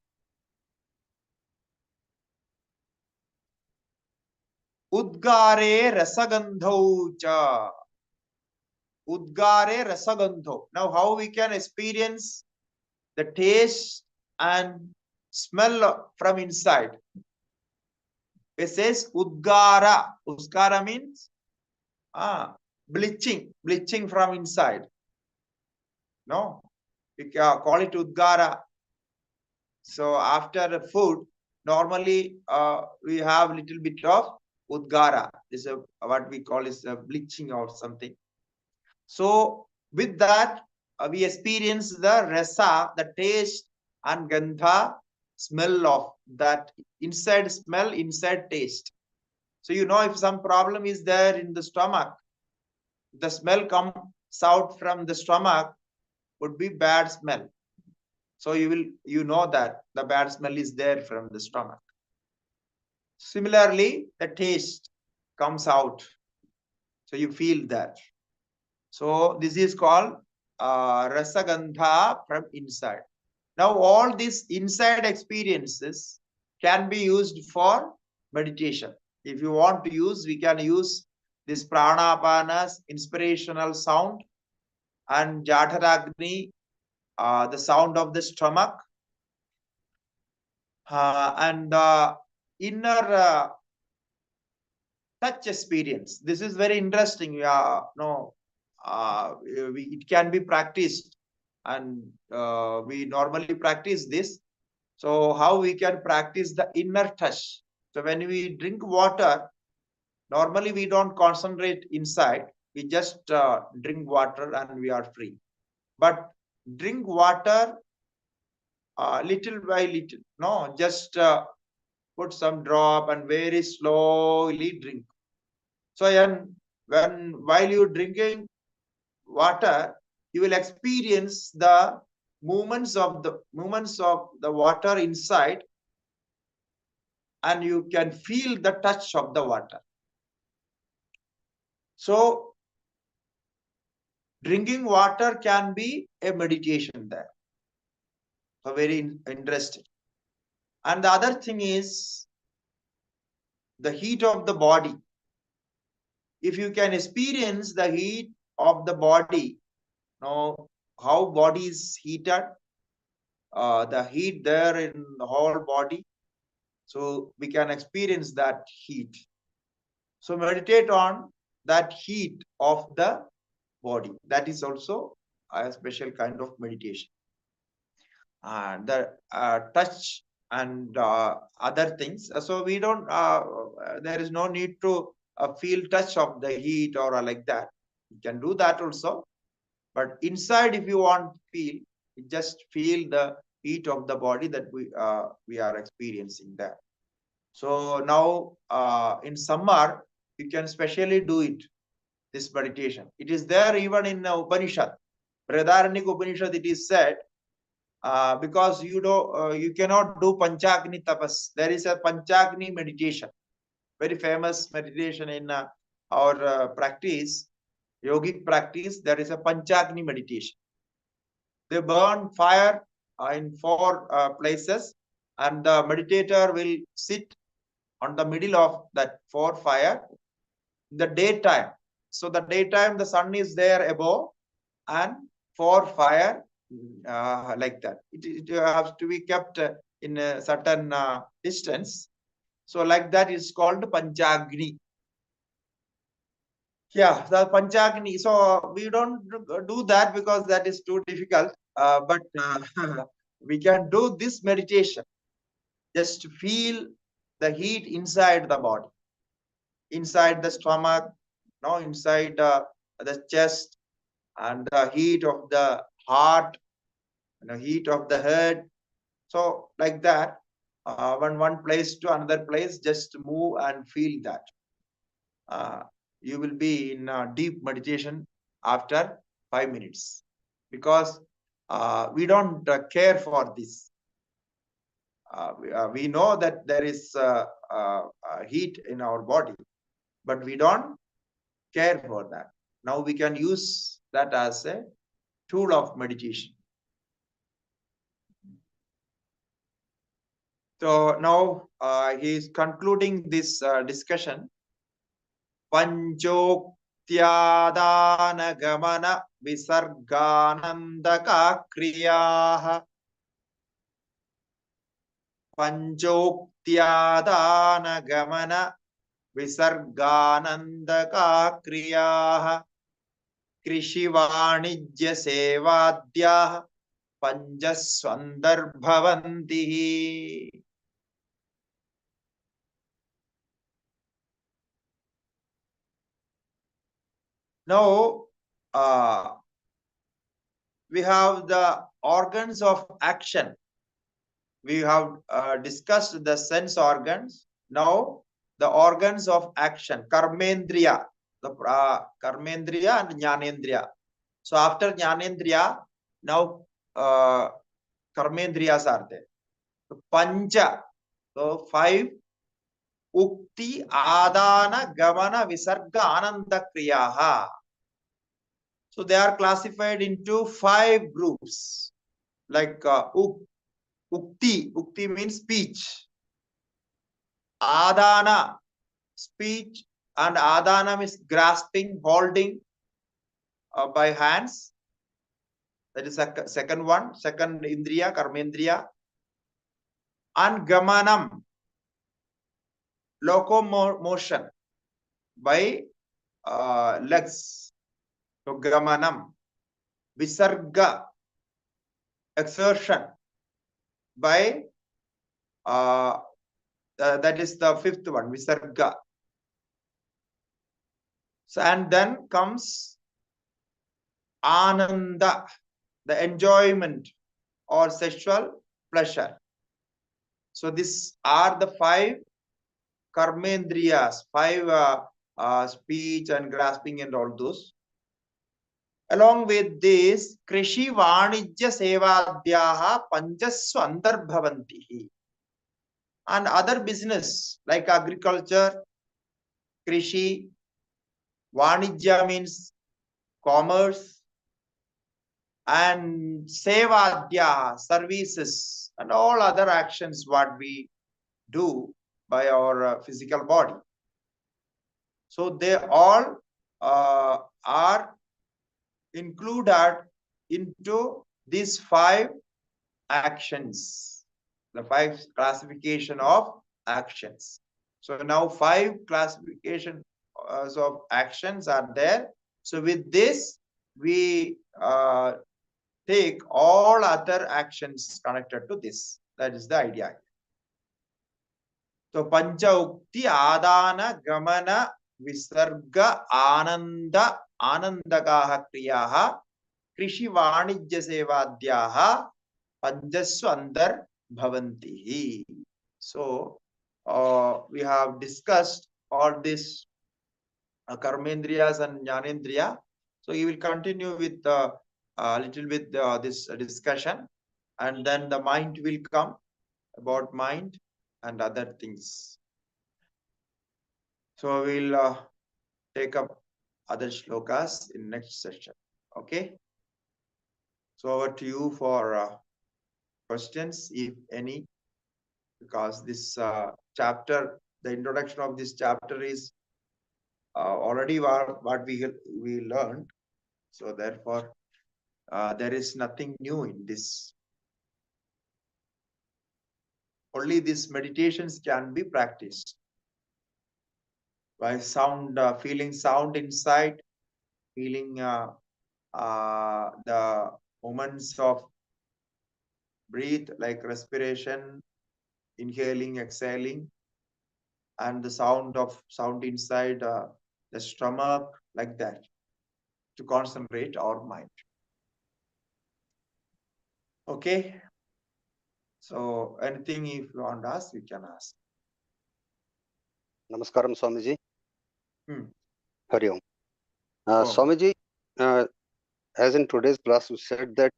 Udgare rasagandho cha. Udgare rasagandho. Now, how we can experience the taste and smell from inside? It says udgara. Udgara means bleaching from inside. No, we call it udgara. So after the food, normally we have a little bit of udgara. This is what we call is bleaching or something. So with that, we experience the rasa, the taste, and gandha, smell of that inside smell, inside taste. So you know if some problem is there in the stomach, the smell comes out from the stomach would be bad smell. So you know that the bad smell is there from the stomach. Similarly, the taste comes out. So you feel that. So this is called rasagandha from inside. Now all these inside experiences can be used for meditation. If you want to use, we can use this pranapanas, inspirational sound, and jadharagni, the sound of the stomach, and inner touch experience. This is very interesting. It can be practiced, and we normally practice this. So how we can practice the inner touch? So when we drink water, normally we don't concentrate inside. We just drink water and we are free. But drink water little by little. No, just put some drop and very slowly drink. So while you're drinking water, you will experience the movements of the water inside, and you can feel the touch of the water. So drinking water can be a meditation there. So very interesting. And the other thing is the heat of the body. If you can experience the heat of the body, know how body is heated, the heat there in the whole body, so we can experience that heat. So meditate on that heat of the body. That is also a special kind of meditation. The touch and other things. So we don't. There is no need to feel touch of the heat or like that. You can do that also. But inside, if you want to feel, you just feel the heat of the body that we are experiencing there. So now in summer, you can specially do it, this meditation. It is there even in the Upanishad. Vidyaranya Upanishad, it is said, because you cannot do Panchagni tapas. There is a Panchagni meditation, very famous meditation in our practice, yogic practice. There is a Panchagni meditation. They burn fire in 4 places, and the meditator will sit on the middle of that 4 fire in the daytime. So the daytime, the sun is there above, and 4 fire like that. It has to be kept in a certain distance. So like that is called Panchagni. Yeah, the Panchagni. So we don't do that because that is too difficult. But we can do this meditation. Just feel the heat inside the body, inside the stomach, inside the chest, and the heat of the heart, the heat of the head. So like that, one place to another place, just move and feel that. You will be in deep meditation after 5 minutes, because we don't care for this. We know that there is heat in our body, but we don't care for that. Now we can use that as a tool of meditation. So now he is concluding this discussion. Panchokthyadana gamana visarganandaka kriyaha. Panchokthyadana gamana visarganandaka kriyaha. Krishi vanijya sevadhyaha panjasvandarbhavantihi. Now, we have the organs of action. We have discussed the sense organs. Now, the organs of action, karmendriya, the karmendriya and jnanendriya. So after jnanendriya, now karmendriyas are there. So, pancha, so 5, ukti, adana, gamana, visarga, ananda kriyaha. So they are classified into 5 groups, like ukti. Ukti means speech. Adana, speech, and adana means grasping, holding by hands. That is the second one, second indriya, karmendriya. And gamanam, locomotion by legs. So gamanam. Visarga, exertion by that is the 5th one, visarga. So, and then comes ananda, the enjoyment or sexual pleasure. So these are the 5 karmendriyas, 5 speech and grasping and all those. Along with this, krishi vanijya sevadhyaha panjasvandarbhavantihi. And other business like agriculture, krishi, vanijya means commerce, and sevadhya, services, and all other actions what we do by our physical body. So they all are included into these 5 actions, the 5 classification of actions. So now 5 classifications of actions are there. So with this, we take all other actions connected to this. That is the idea. So pancha ukti, adana, gamana, visarga, ananda, anandagaha kriyaha, krishi vanijya sevadhyaha, panjasvandar bhavantihi. So we have discussed all this karmendriyas and jnanendriya. So we will continue with a little bit this discussion, and then the mind will come, about mind and other things. So we'll take up other shlokas in next session. Okay. So over to you for questions, if any, because this chapter, the introduction of this chapter is already what we learned. So therefore, there is nothing new in this. Only these meditations can be practiced by sound, feeling sound inside, feeling the moments of breathe, like respiration, inhaling, exhaling, and the sound inside the stomach, like that. to concentrate our mind. Okay. So anything if you want to ask, you can ask. Namaskaram, Swamiji. Hari Om. Oh. Swamiji, as in today's class, you said that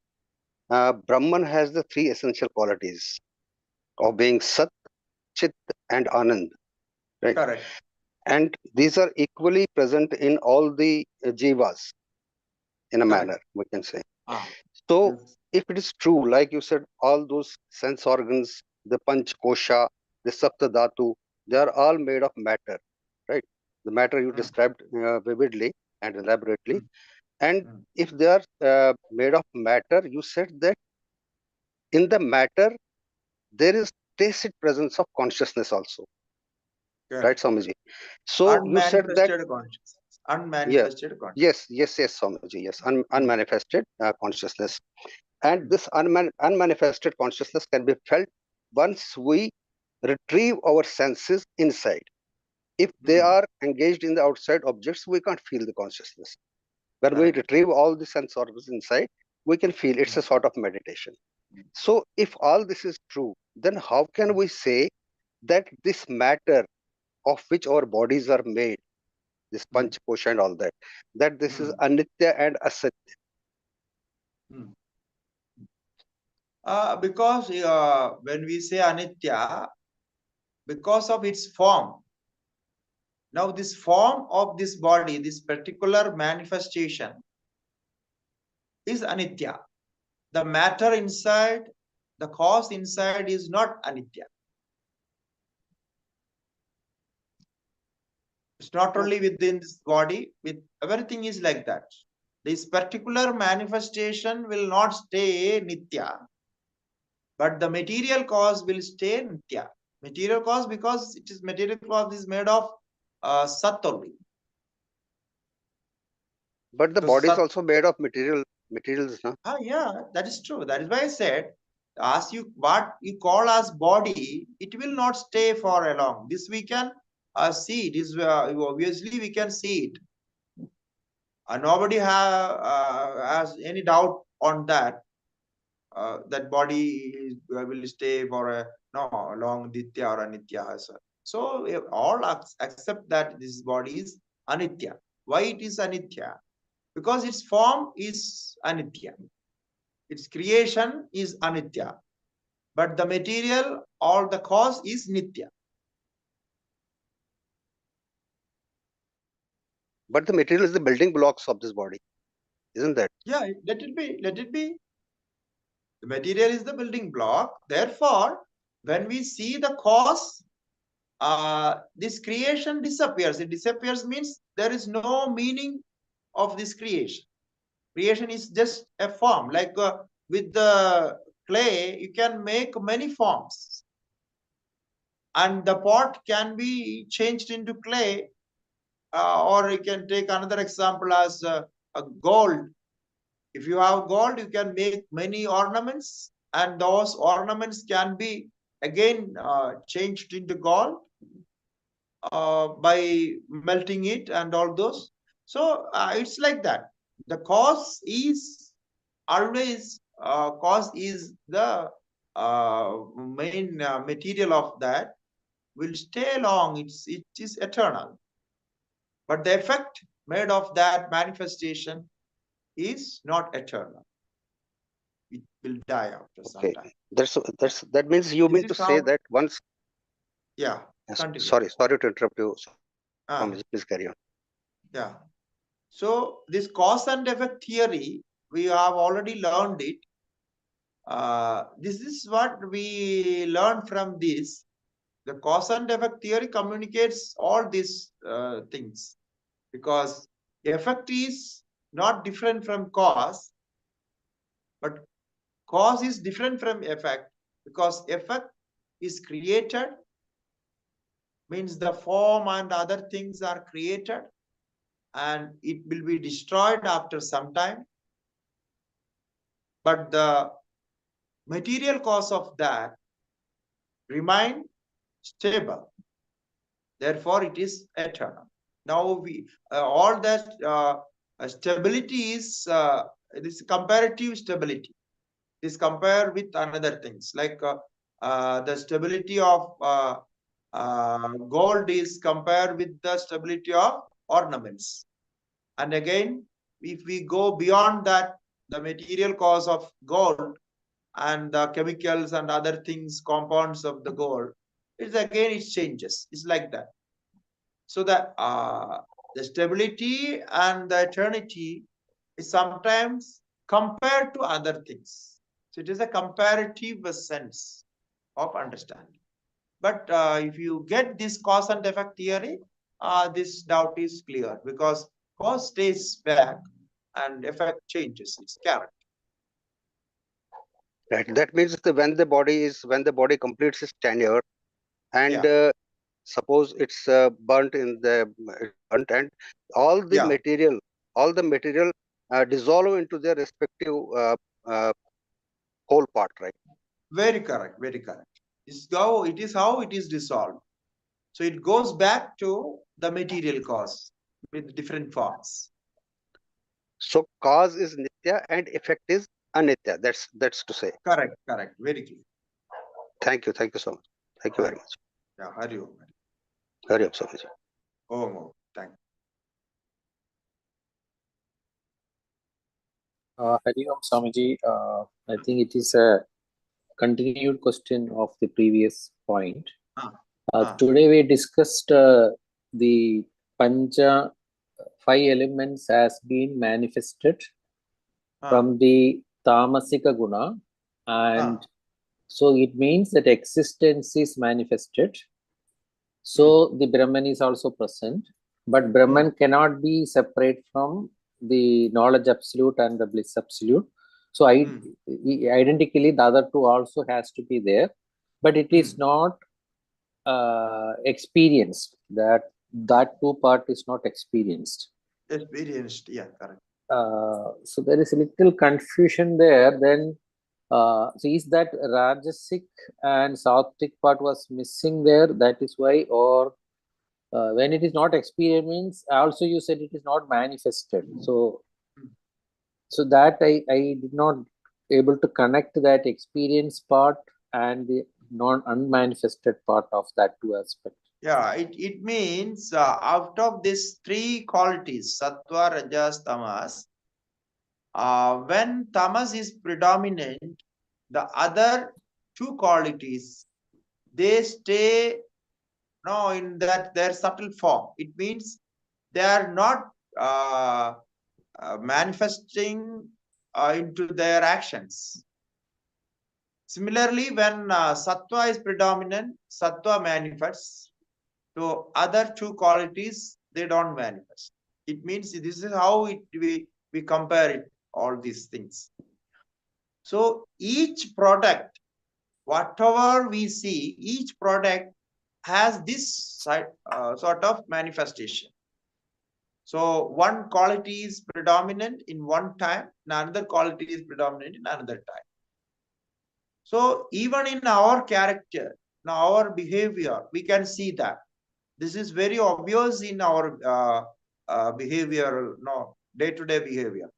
Brahman has the three essential qualities of being Sat, Chit, and Anand. Right? Correct. And these are equally present in all the jivas in a Correct. manner, we can say. Ah. So, Yes. if it is true, like you said, all those sense organs, the Panch Kosha, the Sapta Dhatu, they are all made of matter, right? The matter you described vividly and elaborately. And if they are made of matter, you said that in the matter, there is tacit presence of consciousness also. Correct. Right, Swamiji? So you said that unmanifested consciousness. Unmanifested consciousness. yes, Swamiji, yes, unmanifested consciousness. And this unmanifested consciousness can be felt once we retrieve our senses inside. If they are engaged in the outside objects, we can't feel the consciousness. When we retrieve all the sense organs inside, we can feel it's a sort of meditation. So if all this is true, then how can we say that this matter of which our bodies are made, this Panch Kosha and all that this is anitya and asatya? Because when we say anitya, because of its form. Now this form of this body, this particular manifestation is anitya. The matter inside, the cause inside is not anitya. It's not only within this body, with everything is like that. This particular manifestation will not stay nitya, but the material cause will stay nitya. Material cause, because it is material cause is made of sat only. But the So body is sat, also made of materials, no? yeah, that is true. That is why I said, as you what you call as body, it will not stay for a long. This we can see. It is obviously we can see it. Nobody has any doubt on that. That body will stay for a long ditya or anitya. So all accept that this body is anitya. Why it is anitya? Because its form is anitya. Its creation is anitya. But the material or the cause is nitya. But the material is the building blocks of this body, isn't that? Yeah, let it be. Let it be. The material is the building block. Therefore, when we see the cause, this creation disappears. It disappears means there is no meaning of this creation. Creation is just a form. Like with the clay, you can make many forms. And the pot can be changed into clay. Or you can take another example as a gold. If you have gold, you can make many ornaments. And those ornaments can be again changed into gold. By melting it and all those. So it's like that. The cause is always cause is the main material of that will stay long. It is eternal. But the effect made of that manifestation is not eternal. It will die after some time. That means you mean to say that once. Yeah. Sorry to interrupt you. Please carry on. Yeah. So this cause and effect theory, we have already learned it. This is what we learn from this. The cause and effect theory communicates all these things, because effect is not different from cause, but cause is different from effect, because effect is created, means the form and other things are created, and it will be destroyed after some time. But the material cause of that remain stable. Therefore, it is eternal. Now we all that Stability is this comparative stability. This compare with another things like the stability of gold is compared with the stability of ornaments. And again, if we go beyond that, the material cause of gold and the chemicals and other things, compounds of the gold, it's again it changes. It's like that. So the stability and the eternity is sometimes compared to other things. So it is a comparative sense of understanding. But if you get this cause and effect theory, this doubt is clear because cause stays back and effect changes its character. Right. That means that when the body completes its tenure, and suppose it's burnt and all the material dissolve into their respective whole part, right? Very correct. Very correct. How it is dissolved. So it goes back to the material cause with different forms. So cause is nitya and effect is anitya. That's to say. Correct. Correct. Very clear. Thank you so much. Thank you very much. Yeah. Hari Om. Hari Om, Swamiji. Om. Thank you. Hari Om Swamiji, I think it is a continued question of the previous point. Today we discussed the Pancha 5 elements has been manifested from the Tamasika Guna, and so it means that existence is manifested. So the Brahman is also present, but Brahman cannot be separate from the knowledge absolute and the bliss absolute. So identically the other two also has to be there, but it is not experienced. That two part is not experienced. Yeah, correct. So there is a little confusion there. Then, so is that Rajasic and Sattvic part was missing there? That is why, or when it is not experienced, also you said it is not manifested. So that I did not able to connect that experience part and the unmanifested part of that two aspects. Yeah, it means out of these three qualities, sattva, rajas, tamas, when tamas is predominant, the other two qualities, they stay in that their subtle form. It means they are not manifesting into their actions. Similarly, when sattva is predominant, sattva manifests. So other two qualities, they don't manifest. It means this is how we compare it, all these things. So each product, whatever we see, each product has this sort of manifestation. So one quality is predominant in one time, and another quality is predominant in another time. So even in our character, in our behavior, we can see that. This is very obvious in our behavior, day-to-day behavior.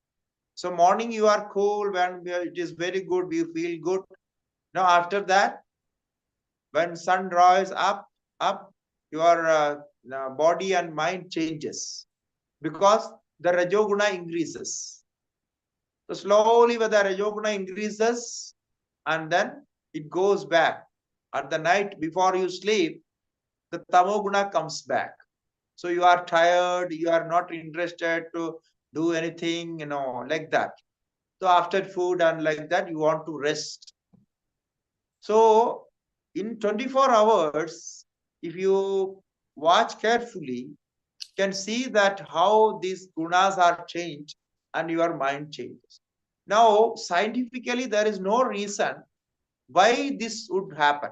So morning you are cool, when it is very good, you feel good. Now after that, when sun rises up, your body and mind changes because the Rajoguna increases. So slowly when the Rajoguna increases and then it goes back. At the night before you sleep, the Tamoguna comes back. So you are tired, you are not interested to do anything, like that. So after food and like that, you want to rest. So in 24 hours, if you watch carefully, you can see that how these gunas are changed and your mind changes. Now, scientifically, there is no reason why this would happen.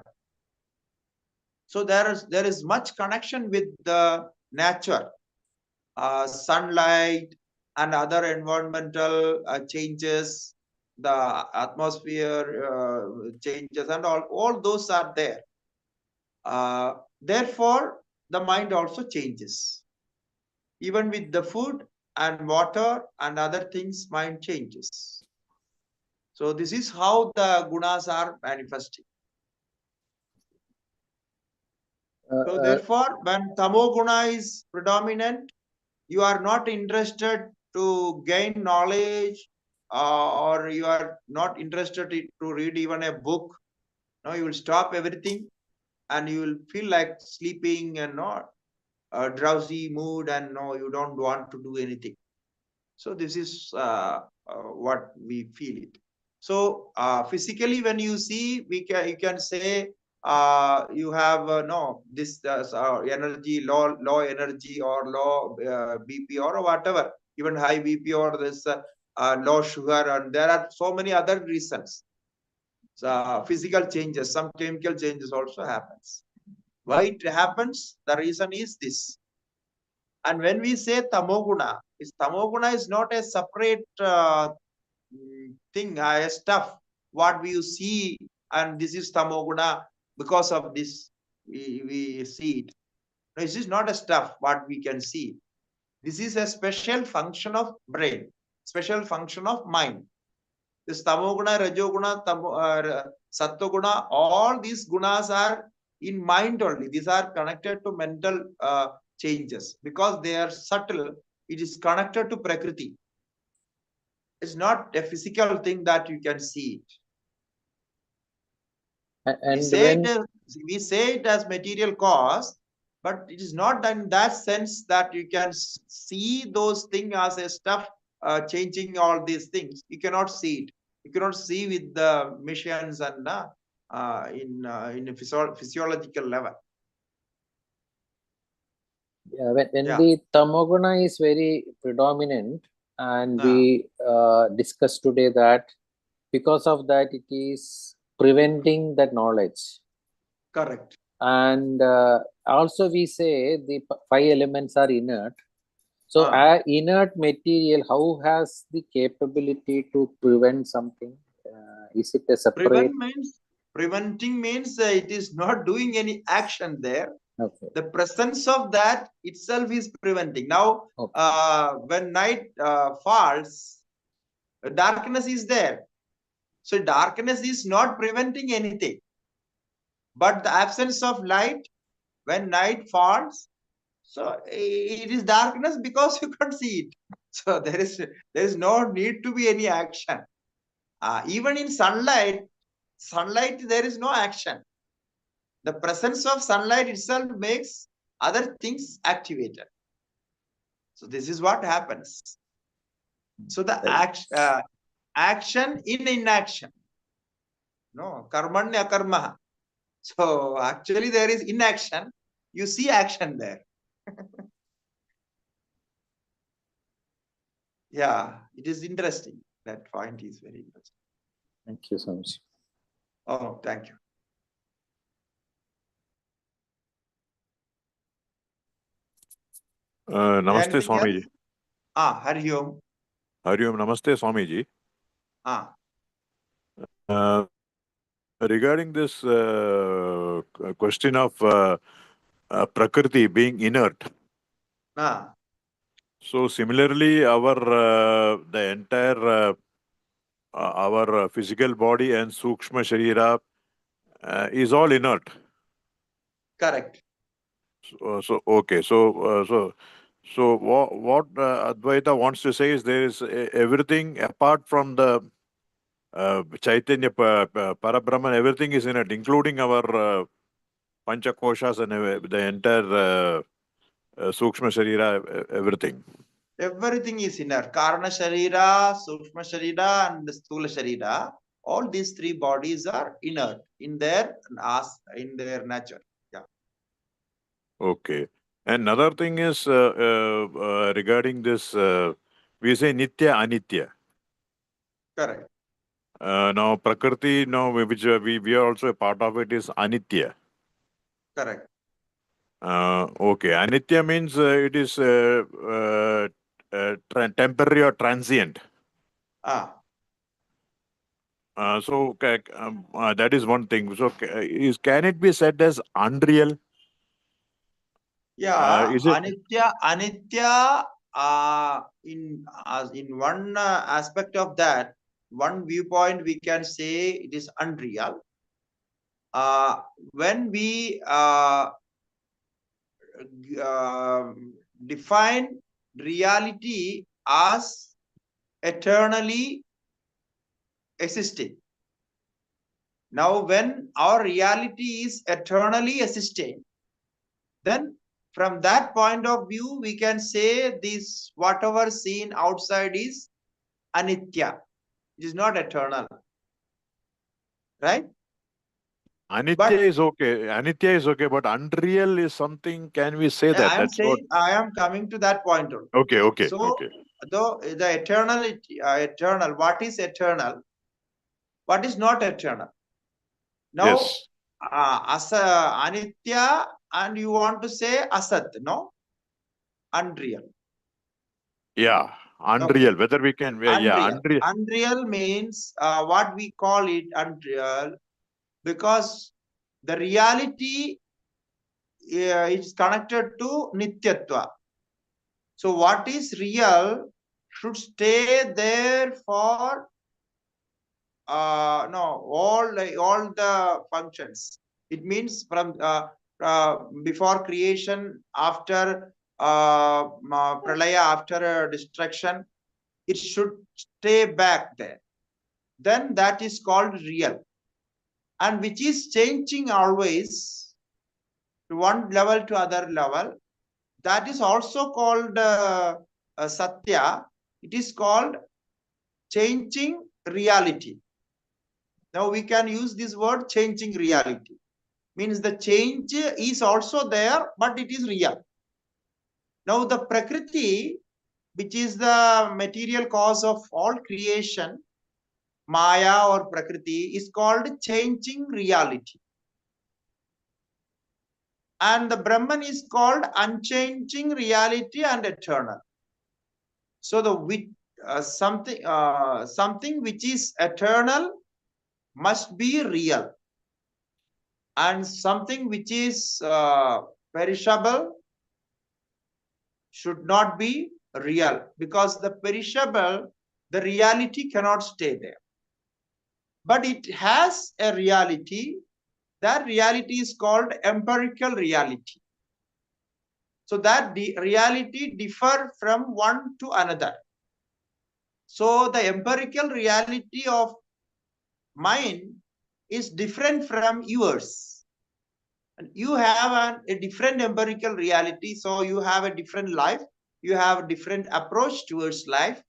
So there is much connection with the nature, sunlight and other environmental changes, the atmosphere changes, and all those are there. Therefore, the mind also changes. Even with the food, and water and other things, mind changes. So this is how the gunas are manifesting. So therefore, when tamo guna is predominant, you are not interested to gain knowledge, or you are not interested to read even a book. No, you will stop everything and you will feel like sleeping and not a drowsy mood, and no, you don't want to do anything. So this is what we feel it. So physically, when you see, you can say you have no this energy, low energy or low BP or whatever, even high BP or this low sugar, and there are so many other reasons. So physical changes, some chemical changes also happens. Why it happens? The reason is this. And when we say tamoguna, tamoguna is not a separate thing, a stuff, what we see, and this is tamoguna, because of this we see it. No, this is not a stuff, what we can see. This is a special function of brain, special function of mind. This tamoguna, rajoguna, sattoguna, all these gunas are in mind only. These are connected to mental changes because they are subtle. It is connected to Prakriti. It's not a physical thing that you can see it. And we say it as material cause, but it is not in that sense that you can see those things as a stuff changing all these things. You cannot see it. You cannot see with the machines and in a physiological level. When the tamoguna is very predominant, and we discussed today that because of that it is preventing that knowledge. Correct. And also we say the 5 elements are inert. So inert material, how has the capability to prevent something? Is it a separate? Preventing means it is not doing any action there. Okay. The presence of that itself is preventing. Now, when night falls, darkness is there. So darkness is not preventing anything. But the absence of light, when night falls, so it is darkness because you can't see it. So there is no need to be any action. Even in sunlight, there is no action. The presence of sunlight itself makes other things activated. So this is what happens. So the action in inaction. No, karmanya karma. So actually there is inaction. You see action there. Yeah, it is interesting. That point is very interesting. Thank you so much. Oh, thank you. Namaste, Swamiji. Hari Om. Hari Om. Namaste, Swamiji. Regarding this question of Prakriti being inert. So similarly, our the entire our physical body and Sukshma Sharira is all inert. Correct. So okay. So what Advaita wants to say is there is everything apart from the Chaitanya Parabrahman, everything is in it, including our Panchakoshas and the entire Sukshma Sharira, everything. Everything is inert. Karana Sharira, Sukshma Sharira, and the Sthula Sharira. All these 3 bodies are inert in their nature. Yeah. Okay. Another thing is regarding this, we say Nitya Anitya. Correct. Now Prakriti, now which we are also a part of it, is Anitya. Correct. Okay. Anitya means it is temporary or transient. So that is one thing. So can it be said as unreal? Yeah, Anitya in one aspect of that, one viewpoint, we can say it is unreal. When we define reality as eternally existing. Now, when our reality is eternally existing, then from that point of view, we can say this whatever seen outside is anitya. It is not eternal. Right? Anitya is okay. Anitya is okay, but unreal is something. Can we say that? I am saying, I am coming to that point. Okay. So, okay. Though the eternal, what is eternal? What is not eternal? Now, Yes. Anitya, and you want to say asat, no? Unreal. Yeah, unreal. Okay. Whether we can, Unreal. yeah, unreal. Unreal means what we call it unreal, because the reality is connected to nityatva. So what is real should stay there for all the functions. It means from before creation, after pralaya, after destruction, it should stay back there. Then that is called real, and which is changing always to one level to other level. That is also called satya. It is called changing reality. Now we can use this word changing reality. Means the change is also there, but it is real. Now the Prakriti, which is the material cause of all creation, Maya or Prakriti, is called changing reality. And the Brahman is called unchanging reality and eternal. So the something which is eternal must be real, and something which is perishable should not be real, because the perishable, the reality cannot stay there. But it has a reality. That reality is called empirical reality. So that the reality differ from one to another. So the empirical reality of mine is different from yours. And you have a different empirical reality. So you have a different life. You have a different approach towards life.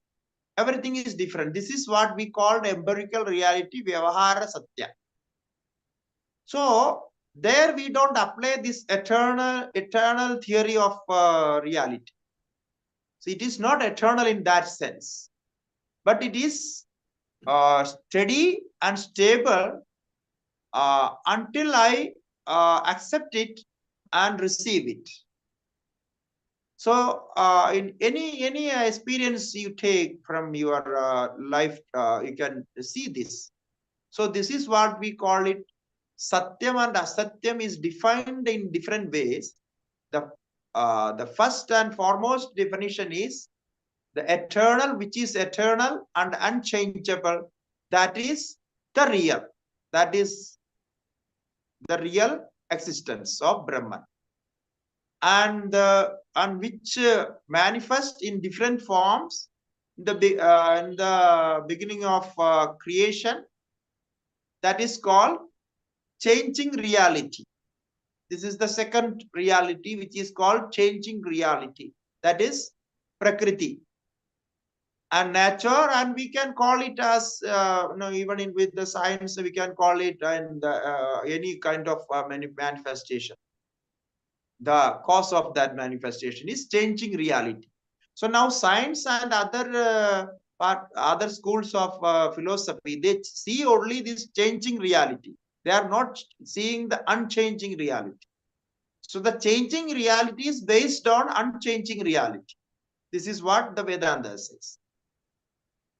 Everything is different. This is what we call empirical reality, Vyavahara Satya. So there we don't apply this eternal theory of reality. So it is not eternal in that sense, but it is steady and stable until I accept it and receive it. So in any experience you take from your life, you can see this. So this is what we call it. Satyam and asatyam is defined in different ways. The first and foremost definition is the eternal, which is eternal and unchangeable. That is the real. That is the real existence of Brahman, and which manifest in different forms in the beginning of creation. That is called changing reality. This is the second reality, which is called changing reality. That is Prakriti and nature, and we can call it as even with the science, we can call it in any kind of manifestation. The cause of that manifestation is changing reality. So now science and other schools of philosophy, they see only this changing reality. They are not seeing the unchanging reality. So the changing reality is based on unchanging reality. This is what the Vedanta says.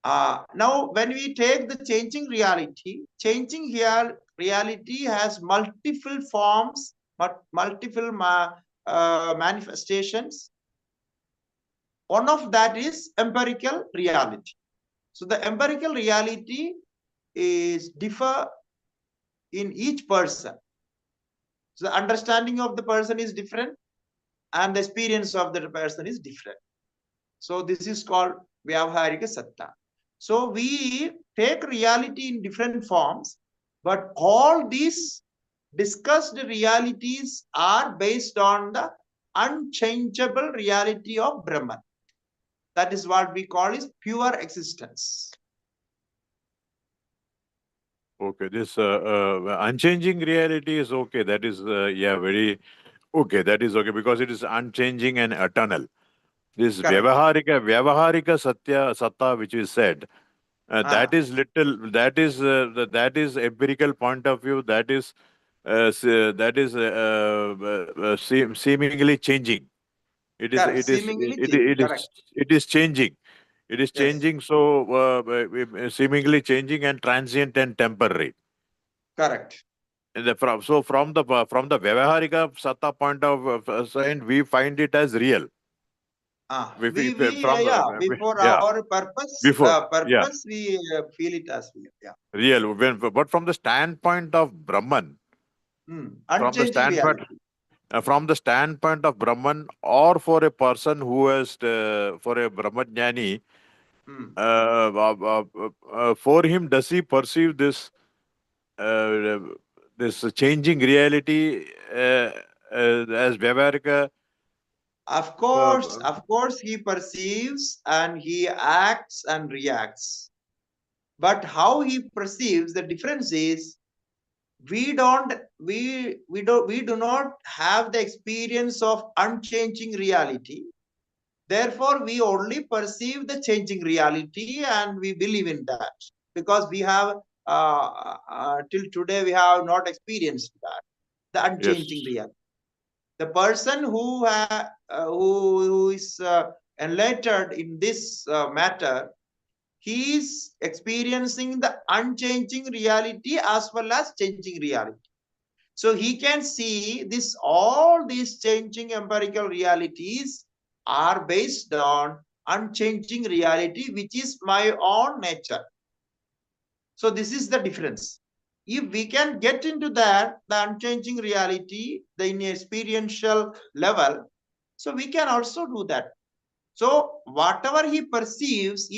Now, when we take the changing reality, changing here reality has multiple forms, but multiple manifestations. One of that is empirical reality. So the empirical reality is differ in each person. So the understanding of the person is different and the experience of the person is different. So this is called Vyavaharika Satta. So we take reality in different forms, but all these discussed realities are based on the unchangeable reality of Brahman. That is what we call is pure existence. Okay, this unchanging reality is okay. That is, yeah, very okay. That is okay because it is unchanging and eternal. This Correct. Vyavaharika Satta, which is said, that is little. That is empirical point of view. That is seemingly changing. Correct. Seemingly changing. Correct. It is changing. It is Yes. changing. So seemingly changing and transient and temporary. Correct. So from the Vyavaharika Satta point of sight, we find it as real. Before Yeah, our purpose, before, yeah, we feel it as real. Yeah. real. But from the standpoint of Brahman, from the Unchanging standpoint reality. from the standpoint of Brahman, or for a person who has for a Brahmajnani, for him, does he perceive this uh, this changing reality as Vyavaharika? Of course, he perceives and he acts and reacts. But how he perceives, the difference is we do not have the experience of unchanging reality. Therefore, we only perceive the changing reality and we believe in that because we have till today we have not experienced that, the unchanging reality. The person who is enlightened in this matter, he is experiencing the unchanging reality as well as changing reality. So he can see this, all these changing empirical realities are based on unchanging reality, which is my own nature. So this is the difference. If we can get into that, the unchanging reality, the in experiential level, so we can also do that. So whatever he perceives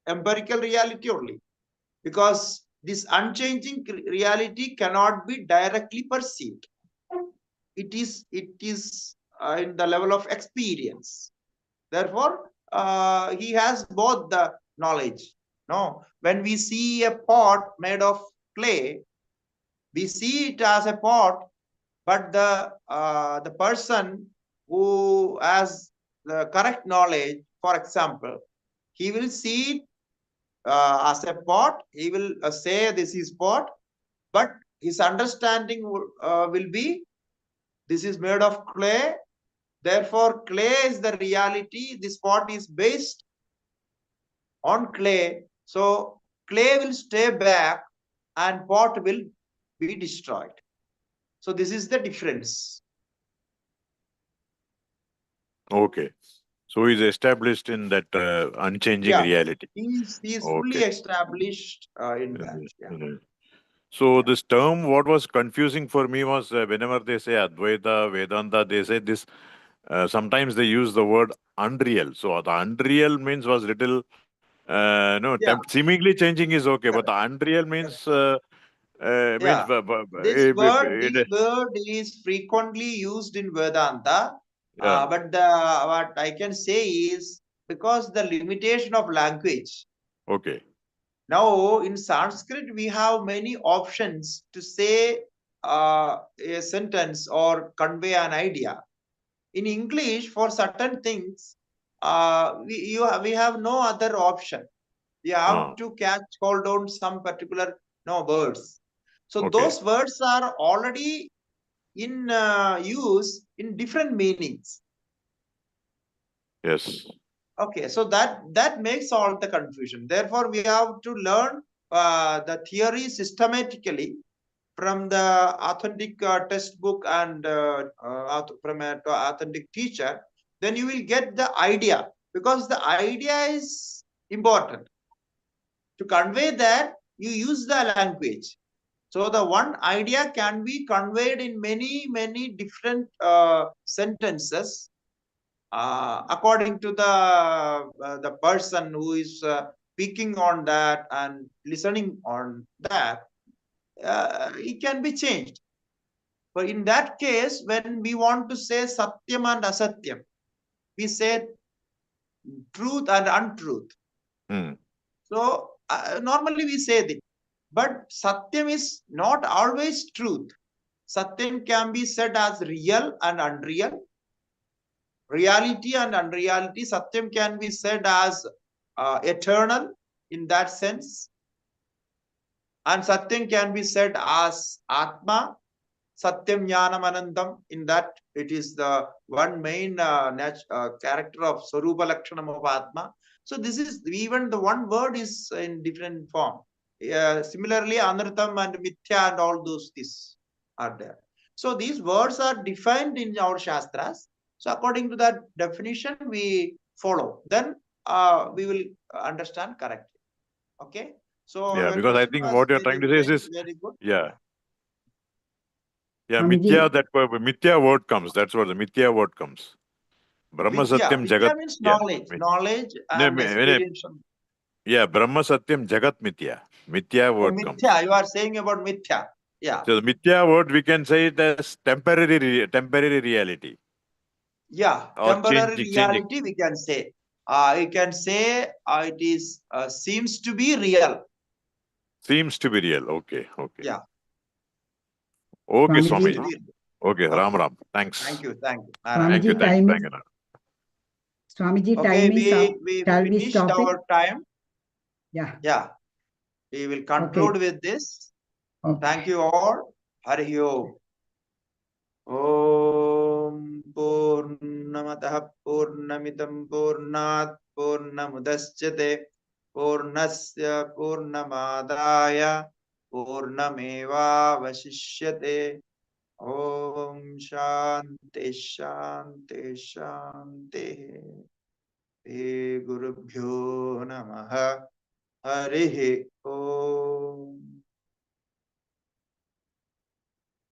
empirical reality only, because this unchanging reality cannot be directly perceived. It is in the level of experience. Therefore, he has both the knowledge. No, when we see a pot made of clay, we see it as a pot, but the person who has the correct knowledge, for example, he will see it as a pot. He will say this is pot, but his understanding will be this is made of clay. Therefore, clay is the reality. This pot is based on clay. So clay will stay back and pot will be destroyed. So this is the difference. Okay. So he's established in that unchanging reality. He is fully established in that. Yeah. So this term, what was confusing for me was whenever they say Advaita, Vedanta, they say this, sometimes they use the word unreal. So the unreal means was little, seemingly changing is okay, but the unreal means, this word is frequently used in Vedanta, but what I can say is because the limitation of language. Okay. Now in Sanskrit we have many options to say a sentence or convey an idea. In English, for certain things, we have no other option. We have to hold on some particular words. So those words are already in use in different meanings. Yes. Okay, so that makes all the confusion. Therefore, we have to learn the theory systematically from the authentic textbook and from an authentic teacher. then you will get the idea, because the idea is important. To convey that, you use the language. So the one idea can be conveyed in many, many different sentences according to the person who is speaking on that and listening on that. It can be changed. But in that case, when we want to say satyam and asatyam, we say truth and untruth. So normally we say this, but satyam is not always truth. Satyam can be said as real and unreal, reality and unreality. Satyam can be said as eternal in that sense, and Satyam can be said as Atma. Satyam Jnanam Anandam, in that it is the one main character of Sarupa Lakshanam of Atma. So this is, even the one word is in different form. Similarly, Anartham and Mithya and all those things are there. So these words are defined in our Shastras. So according to that definition, we follow. Then we will understand correctly. Okay. So yeah, because I think what you're trying to say is this. Very good. Yeah. Yeah, Swamiji. Mithya word comes. That's what the Mithya word comes. Brahma Satyam Jagat. Vidya means knowledge, knowledge and experience. Yeah, Brahma Satyam Jagat Mithya. Mithya word comes. Mithya, you are saying about Mithya. Yeah. So the Mithya word, we can say it as temporary reality. Yeah, Or temporary changing. reality we can say. You can say it is seems to be real. Seems to be real. Okay. Yeah. Okay, Swamiji. Swamiji. Okay, Ram Ram. Thanks. Thank you. Thank you. Thank you. Swamiji, time is, Thank you. Swamiji, Okay, time is, we shall we finished stop it? our time. Yeah. Yeah. We will conclude with this. Okay. Thank you all. Hari Om. Om Purnamataha Purnamidam Purnat Purnamudashyate Purnasya Purnamadaya Purnameva Vasishyate. Om Shanti Shanti Shanti. Gurubhyo Namaha. Harihi Om.